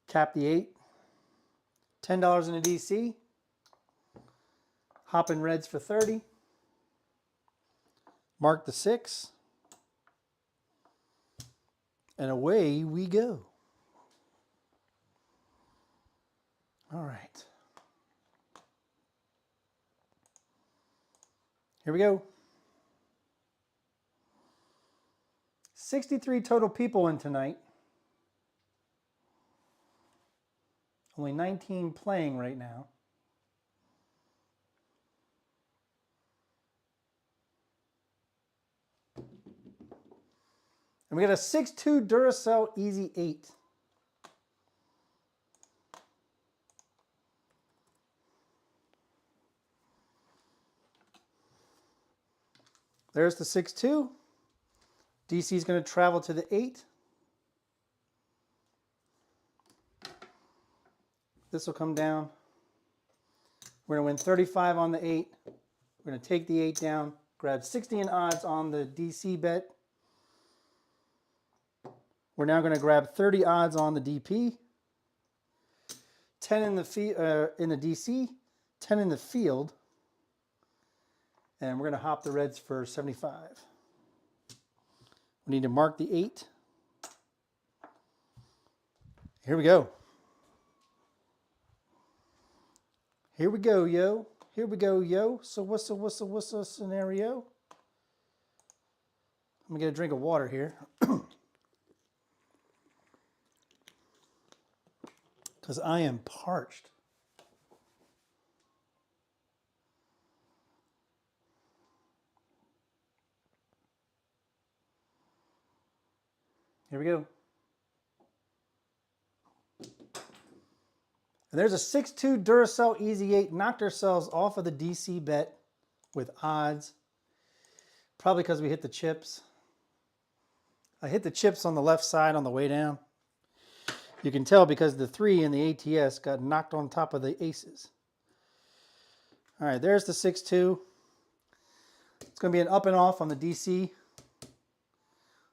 Cap the 8. $10 in a DC. Hopping reds for 30. Mark the 6. And away we go. right. Here we go. 63 total people in tonight. Only 19 playing right now. And we got a 6-2 Duracell Easy 8. There's the 6-2. DC is going to travel to the 8. This will come down. We're going to win 35 on the 8. We're going to take the 8 down, grab 60 in odds on the DC bet. We're now going to grab 30 odds on the DP, 10 in the DC, 10 in the field, and we're going to hop the reds for 75. We need to mark the 8. Here we go. Here we go, yo. Here we go, yo. So what's the scenario? I'm going to get a drink of water here. Because I am parched. Here we go. And there's a 6-2 Duracell Easy 8. Knocked ourselves off of the DC bet with odds. Probably because we hit the chips. I hit the chips on the left side on the way down. You can tell because the 3 in the ATS got knocked on top of the aces. All right, there's the 6-2. It's going to be an up and off on the DC.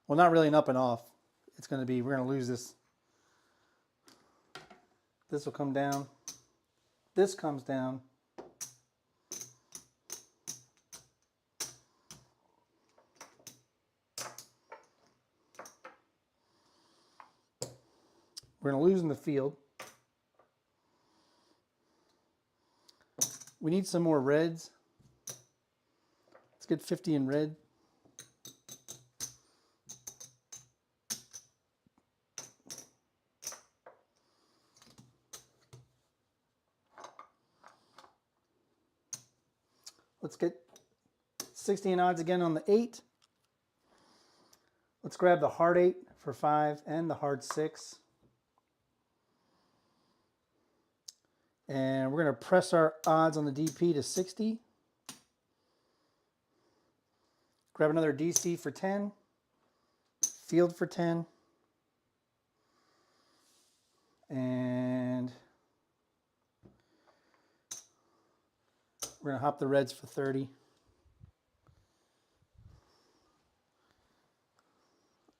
Well, not really an up and off. It's going to be, we're going to lose this. This will come down. This comes down. We're going to lose in the field. We need some more reds. Let's get 50 in red. Let's get 60 in odds again on the 8. Let's grab the hard 8 for 5 and the hard 6. And we're going to press our odds on the DP to 60. Grab another DC for 10. Field for 10. And we're going to hop the reds for 30.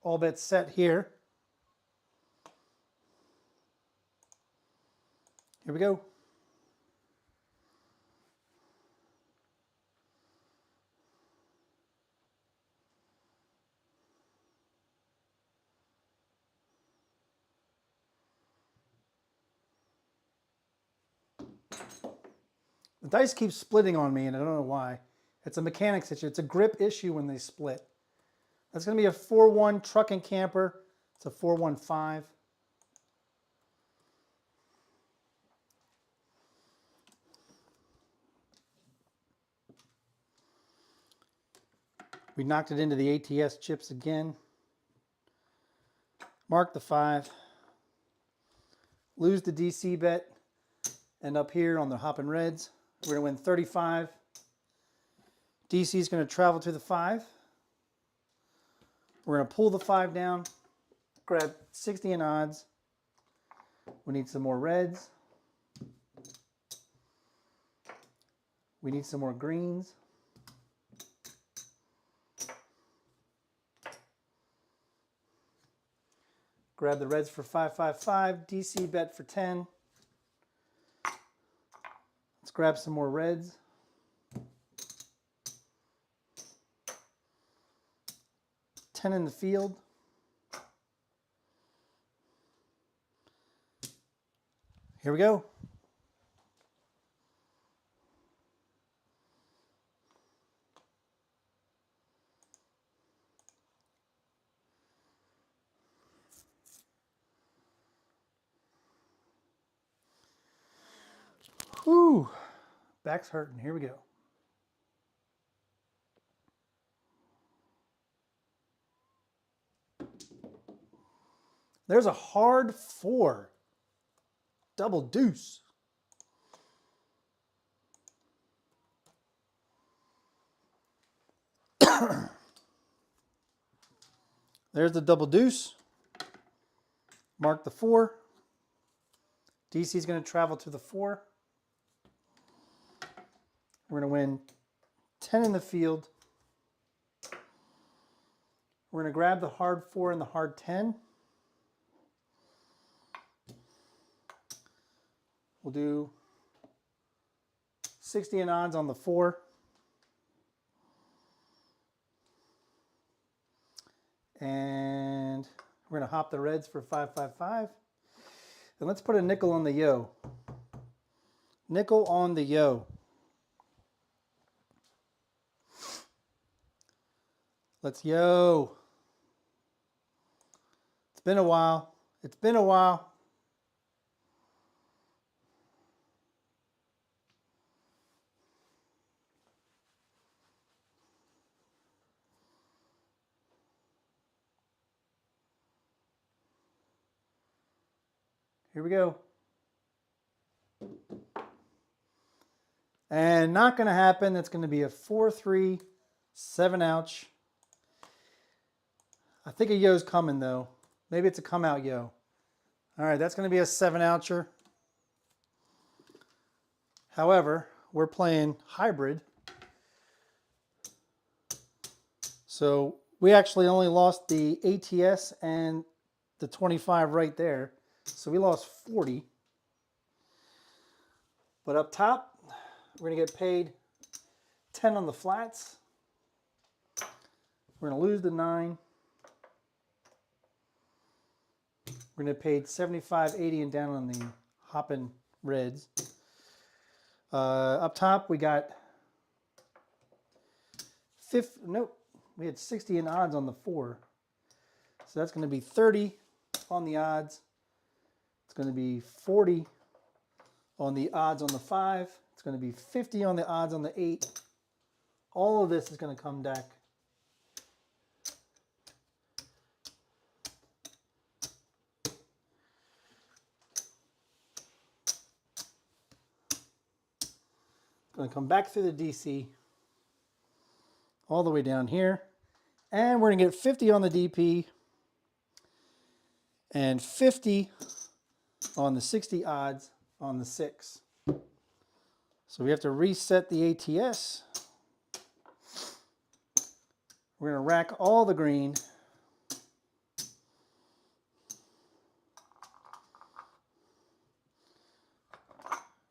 All bets set here. Here we go. The dice keep splitting on me, and I don't know why. It's a mechanics issue. It's a grip issue when they split. That's going to be a 4-1 truck and camper. It's a 4-1-5. We knocked it into the ATS chips again. Mark the 5. Lose the DC bet. End up here on the hopping reds. We're going to win 35. DC is going to travel to the 5. We're going to pull the 5 down. Grab 60 in odds. We need some more reds. We need some more greens. Grab the reds for 555. DC bet for 10. Let's grab some more reds. $10 in the field. Here we go. Whew. Back's hurting. Here we go. There's a hard 4. Double deuce. There's the double deuce. Mark the 4. DC is going to travel to the 4. We're going to win 10 in the field. We're going to grab the hard 4 and the hard 10. We'll do 60 in odds on the 4. And we're going to hop the reds for 555. And let's put a nickel on the yo. Nickel on the yo. Let's yo. It's been a while. It's been a while. Here we go. And not going to happen. That's going to be a 4-3, 7 ouch. I think a yo's coming though. Maybe it's a come out yo. All right, that's going to be a 7 oucher. However, we're playing hybrid. So we actually only lost the ATS and the 25 right there. So we lost 40. But up top, we're going to get paid 10 on the flats. We're going to lose the 9. We're going to get paid 75, 80, and down on the hopping reds. Up top, we got we had 60 in odds on the 4. So that's going to be 30 on the odds. It's going to be 40 on the odds on the 5. It's going to be 50 on the odds on the 8. All of this is going to come back. Going to come back through the DC all the way down here. And we're going to get 50 on the DP and 50 on the 60 odds on the 6. So we have to reset the ATS. We're going to rack all the green.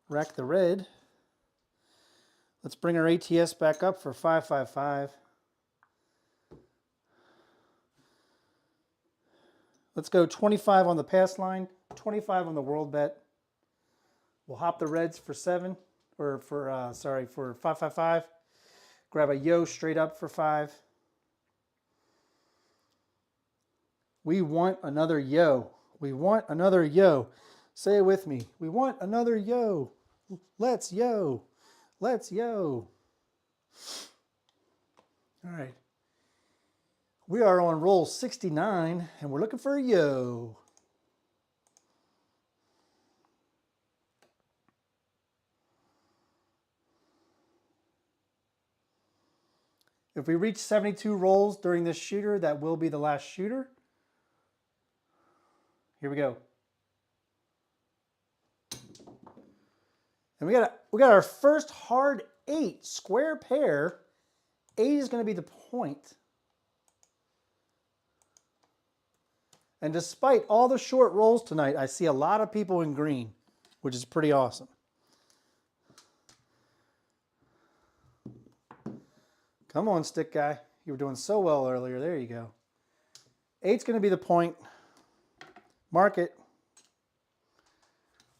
Rack the red. Let's bring our ATS back up for 555. Let's go 25 on the pass line, 25 on the world bet. We'll hop the reds for 7, or for 555. Grab a yo straight up for 5. We want another yo. We want another yo. Say it with me. We want another yo. Let's yo. Let's yo. All right. We are on roll 69, and we're looking for a yo. If we reach 72 rolls during this shooter, that will be the last shooter. Here we go. And we got our first hard 8 square pair. 8 is going to be the point. And despite all the short rolls tonight, I see a lot of people in green, which is pretty awesome. Come on, stick guy. You were doing so well earlier. There you go. 8's going to be the point. Mark it.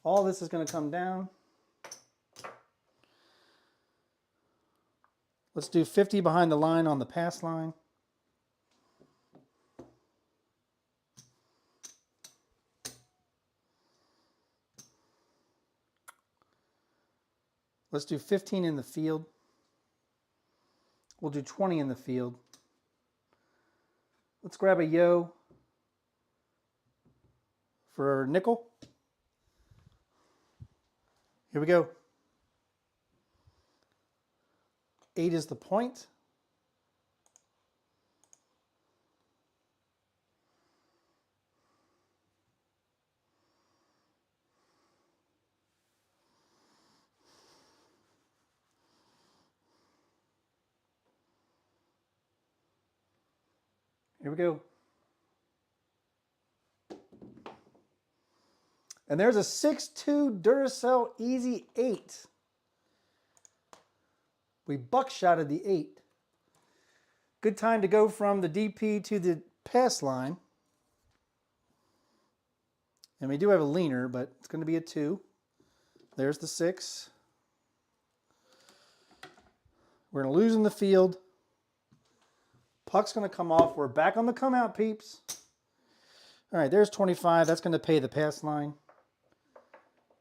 All this is going to come down. Let's do 50 behind the line on the pass line. Let's do 15 in the field. We'll do 20 in the field. Let's grab a yo for nickel. Here we go. 8 is the point. Here we go. And there's a 6-2 Duracell Easy 8. We buckshotted the 8. Good time to go from the DP to the pass line. And we do have a leaner, but it's going to be a 2. There's the 6. We're going to lose in the field. Puck's going to come off. We're back on the come out, peeps. All right, there's 25. That's going to pay the pass line.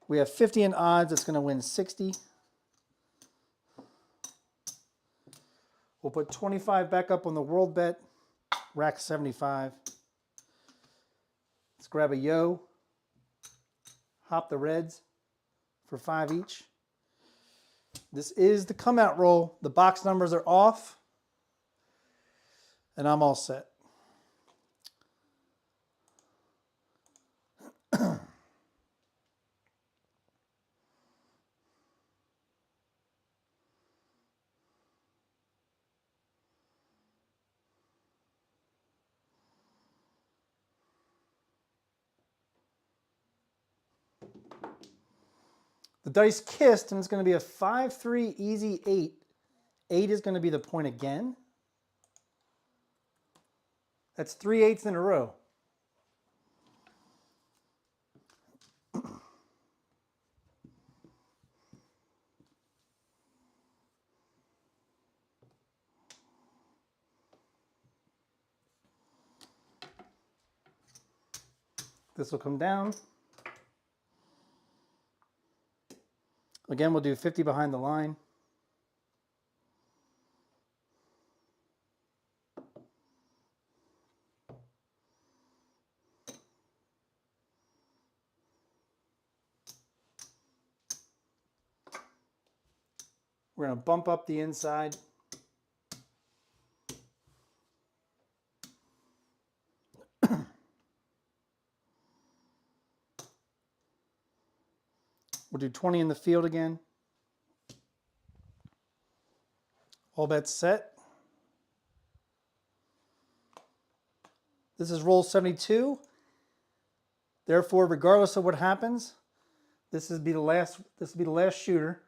We have 50 in odds. That's going to win 60. We'll put 25 back up on the world bet. Rack 75. Let's grab a yo. Hop the reds for 5 each. This is the come out roll. The box numbers are off. And I'm all set. The dice kissed, and it's going to be a 5-3 easy 8. 8 is going to be the point again. That's 3 8s in a row. This will come down. Again, we'll do 50 behind the line. We're going to bump up the inside. We'll do 20 in the field again. All bets set. This is roll 72. Therefore, regardless of what happens, this will be the last shooter.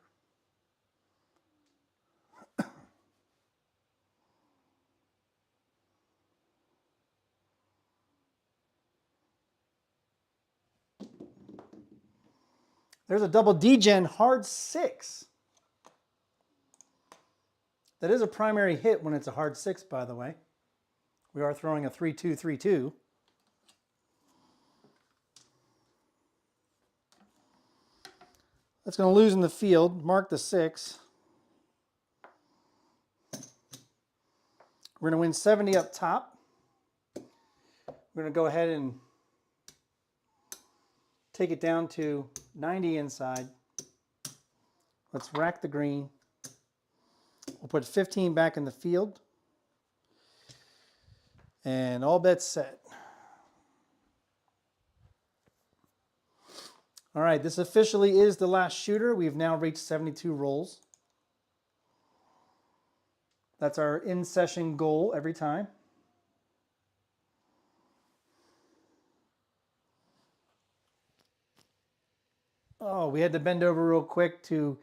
There's a double D-Gen hard 6. That is a primary hit when it's a hard 6, by the way. We are throwing a 3-2-3-2. That's going to lose in the field. Mark the 6. We're going to win 70 up top. We're going to go ahead and take it down to 90 inside. Let's rack the green. We'll put 15 back in the field. And all bets set. All right, this officially is the last shooter. We've now reached 72 rolls. That's our in-session goal every time. Oh, we had to bend over real quick to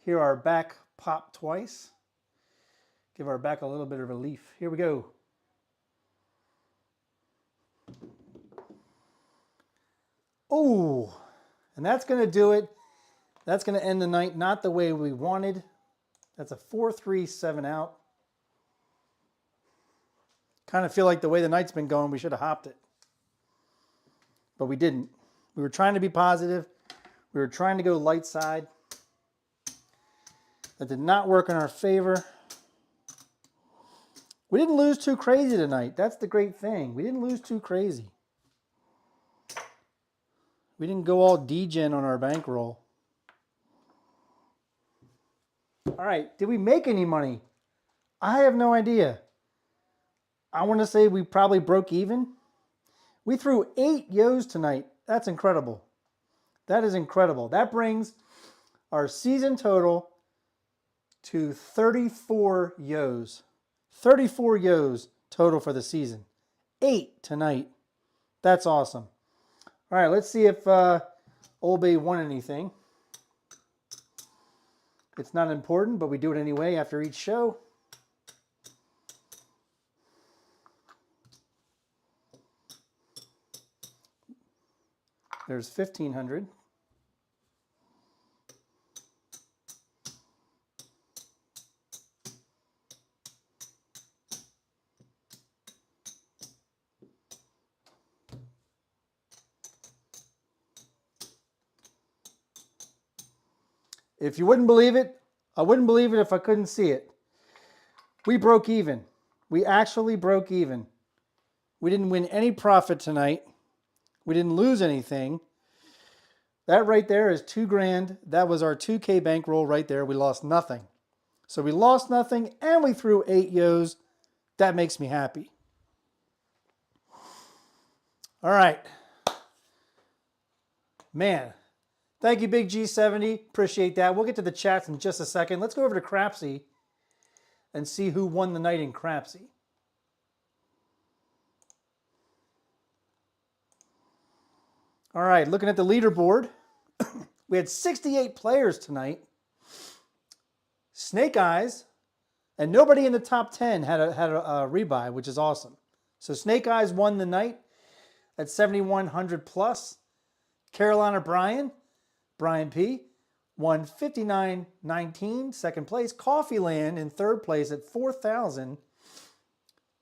hear our back pop twice. Give our back a little bit of relief. Here we go. Oh, and that's going to do it. That's going to end the night not the way we wanted. That's a 4-3-7 out. Kind of feel like the way the night's been going, we should have hopped it. But we didn't. We were trying to be positive. We were trying to go light side. That did not work in our favor. We didn't lose too crazy tonight. That's the great thing. We didn't lose too crazy. We didn't go all degen on our bankroll. All right, did we make any money? I have no idea. I want to say we probably broke even. We threw 8 yos tonight. That's incredible. That is incredible. That brings our season total to 34 yos. 34 yos total for the season. 8 tonight. That's awesome. All right, let's see if Old Bay won anything. It's not important, but we do it anyway after each show. There's 1,500. If you wouldn't believe it, I wouldn't believe it if I couldn't see it. We broke even. We actually broke even. We didn't win any profit tonight. We didn't lose anything. That right there is $2,000. That was our 2K bankroll right there. We lost nothing. So we lost nothing and we threw 8 yos. That makes me happy. All right. Man. Thank you, Big G70. Appreciate that. We'll get to the chats in just a second. Let's go over to Crapsee and see who won the night in Crapsee. All right, looking at the leaderboard, we had 68 players tonight. Snake Eyes, and nobody in the top 10 had a rebuy, which is awesome. So Snake Eyes won the night at 7,100 plus. Carolina Brian P. won 59.19, second place. Coffeeland in third place at 4,000.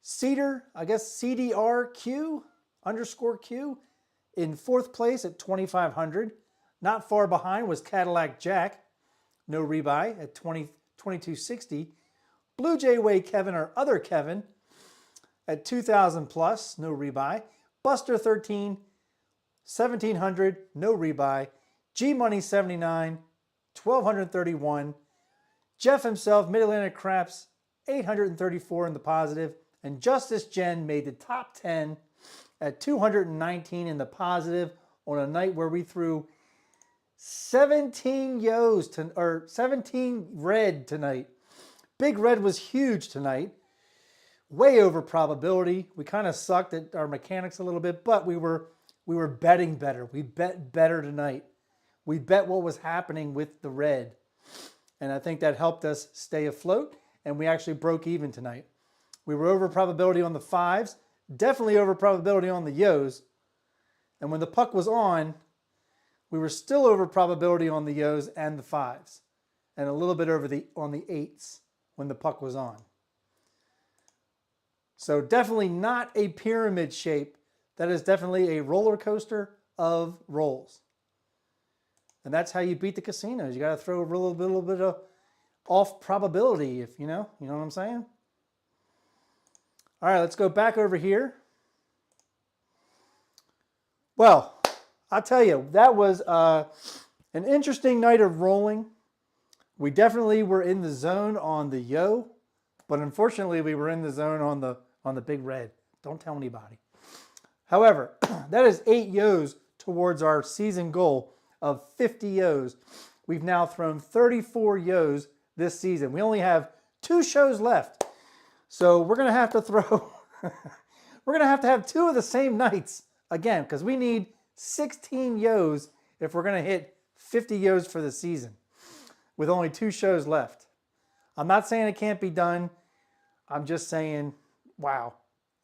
Cedar, I guess CDRQ _Q in fourth place at 2,500. Not far behind was Cadillac Jack, no rebuy at 22.60. Blue Jay Way Kevin, our other Kevin, at 2,000 plus, no rebuy. Buster 13, 1,700, no rebuy. G Money 79, 1,231. Jeff himself, Mid Atlantic Craps, 834 in the positive. And Justice Jen made the top 10 at 219 in the positive on a night where we threw 17 yos, or 17 red tonight. Big red was huge tonight. Way over probability. We kind of sucked at our mechanics a little bit, but we were betting better. We bet better tonight. We bet what was happening with the red. And I think that helped us stay afloat, and we actually broke even tonight. We were over probability on the 5s, definitely over probability on the yos. And when the puck was on, we were still over probability on the yos and the 5s, and a little bit over on the 8s when the puck was on. So definitely not a pyramid shape. That is definitely a roller coaster of rolls. And that's how you beat the casinos. You got to throw a little bit of off probability, if you know what I'm saying? All right, let's go back over here. Well, I'll tell you, that was an interesting night of rolling. We definitely were in the zone on the yo, but unfortunately we were in the zone on the big red. Don't tell anybody. However, that is 8 yos towards our season goal of 50 yos. We've now thrown 34 yos this season. We only have 2 shows left. So we're going to have to throw, we're going to have 2 of the same nights again, because we need 16 yos if we're going to hit 50 yos for the season with only 2 shows left. I'm not saying it can't be done. I'm just saying, wow,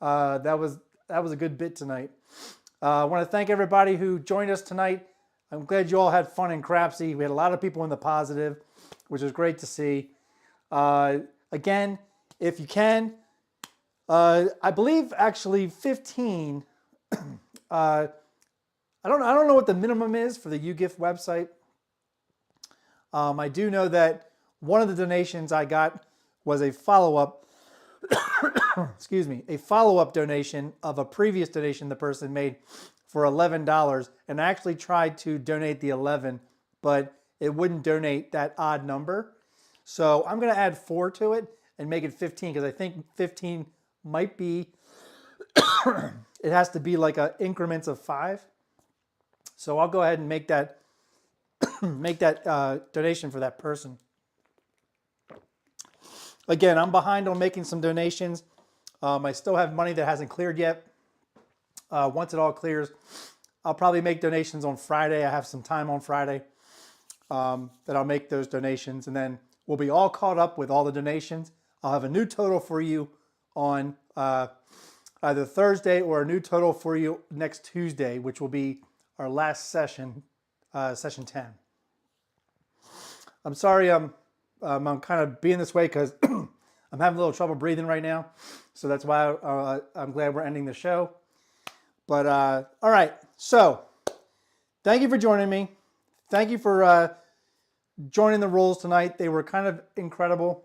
that was a good bit tonight. I want to thank everybody who joined us tonight. I'm glad you all had fun in Crapsee. We had a lot of people in the positive, which was great to see. Again, if you can, I believe actually 15. I don't know what the minimum is for the UGIF website. I do know that One of the donations I got was a follow-up, excuse me, a follow-up donation of a previous donation the person made for $11. And I actually tried to donate the 11, but it wouldn't donate that odd number. So I'm going to add 4 to it and make it 15 because I think 15 might be, it has to be like a increments of 5. So I'll go ahead and make that donation for that person. Again, I'm behind on making some donations. I still have money that hasn't cleared yet. Once it all clears, I'll probably make donations on Friday. I have some time on Friday that I'll make those donations, and then we'll be all caught up with all the donations. I'll have a new total for you on either Thursday or a new total for you next Tuesday, which will be our last session, session 10. I'm sorry I'm kind of being this way because I'm having a little trouble breathing right now. So that's why I'm glad we're ending the show. But all right, so thank you for joining me. Thank you for joining the rolls tonight. They were kind of incredible,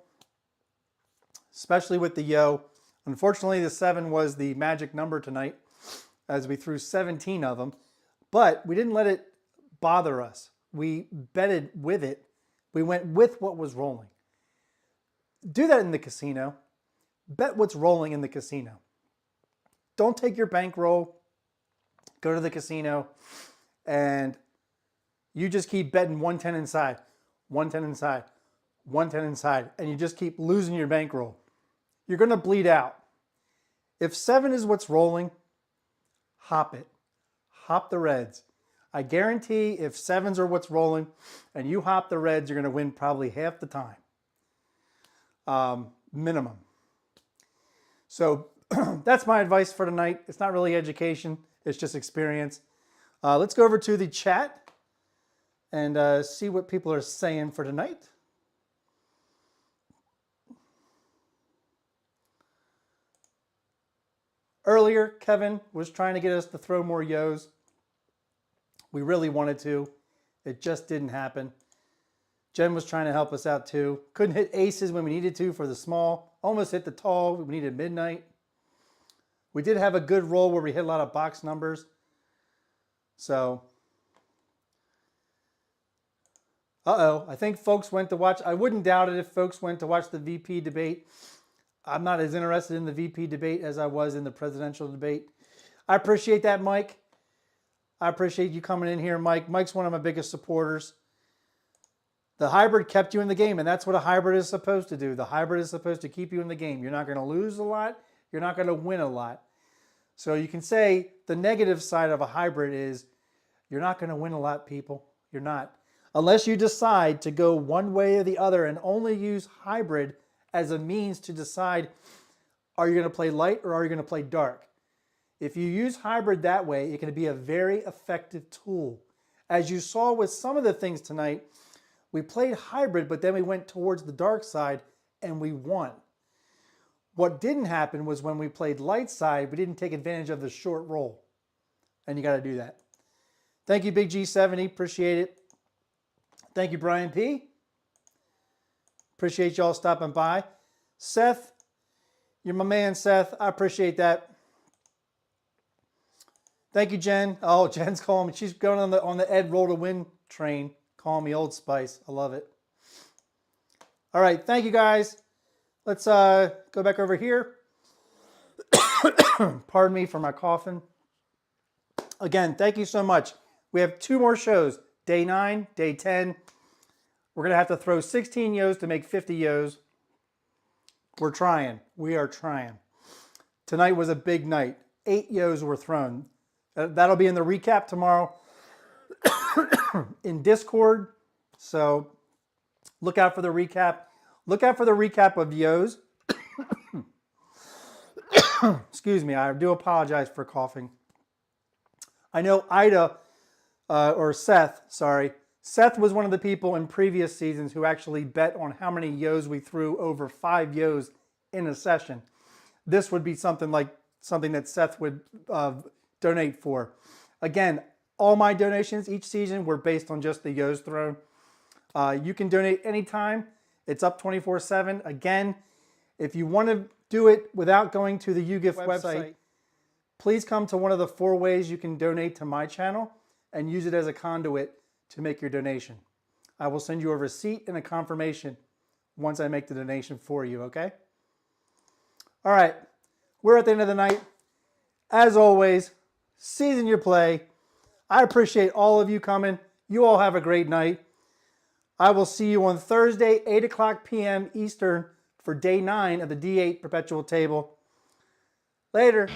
especially with the yo. Unfortunately, the 7 was the magic number tonight as we threw 17 of them. But we didn't let it bother us. We betted with it. We went with what was rolling. Do that in the casino. Bet what's rolling in the casino. Don't take your bankroll. Go to the casino and you just keep betting 110 inside, 110 inside, 110 inside, and you just keep losing your bankroll. You're going to bleed out. If 7 is what's rolling, hop it. Hop the reds. I guarantee if 7s are what's rolling and you hop the reds, you're going to win probably half the time. Minimum. So that's my advice for tonight. It's not really education. It's just experience. Let's go over to the chat and see what people are saying for tonight. Earlier, Kevin was trying to get us to throw more yos. We really wanted to. It just didn't happen. Jen was trying to help us out too. Couldn't hit aces when we needed to for the small. Almost hit the tall. We needed midnight. We did have a good roll where we hit a lot of box numbers. So, I think folks went to watch. I wouldn't doubt it if folks went to watch the VP debate. I'm not as interested in the VP debate as I was in the presidential debate. I appreciate that, Mike. I appreciate you coming in here, Mike. Mike's one of my biggest supporters. The hybrid kept you in the game, and that's what a hybrid is supposed to do. The hybrid is supposed to keep you in the game. You're not going to lose a lot. You're not going to win a lot. So you can say the negative side of a hybrid is you're not going to win a lot, people. You're not. Unless you decide to go one way or the other and only use hybrid as a means to decide, are you going to play light or are you going to play dark? If you use hybrid that way, it can be a very effective tool. As you saw with some of the things tonight, we played hybrid, but then we went towards the dark side and we won. What didn't happen was when we played light side, we didn't take advantage of the short roll. And you got to do that. Thank you, Big G70. Appreciate it. Thank you, Brian P. Appreciate y'all stopping by. Seth, you're my man, Seth. I appreciate that. Thank you, Jen. Oh, Jen's calling me. She's going on the Ed Roll to Win train. Calling me Old Spice. I love it. All right. Thank you, guys. Let's go back over here. Pardon me for my coughing. Again, thank you so much. We have 2 more shows. Day 9, day 10. We're going to have to throw 16 yos to make 50 yos. We're trying. We are trying. Tonight was a big night. 8 yos were thrown. That'll be in the recap tomorrow in Discord. So look out for the recap. Look out for the recap of yos. Excuse me. I do apologize for coughing. I know Ida, or Seth, sorry. Seth was one of the people in previous seasons who actually bet on how many yos we threw over 5 yos in a session. This would be something that Seth would donate for. Again, all my donations each season were based on just the yos thrown. You can donate anytime. It's up 24/7. Again, if you want to do it without going to the YouGift website, please come to one of the 4 ways you can donate to my channel and use it as a conduit to make your donation. I will send you a receipt and a confirmation once I make the donation for you, okay? All right, we're at the end of the night. As always, season your play. I appreciate all of you coming. You all have a great night. I will see you on Thursday, 8 o'clock p.m. Eastern for day 9 of the D8 Perpetual table. Later.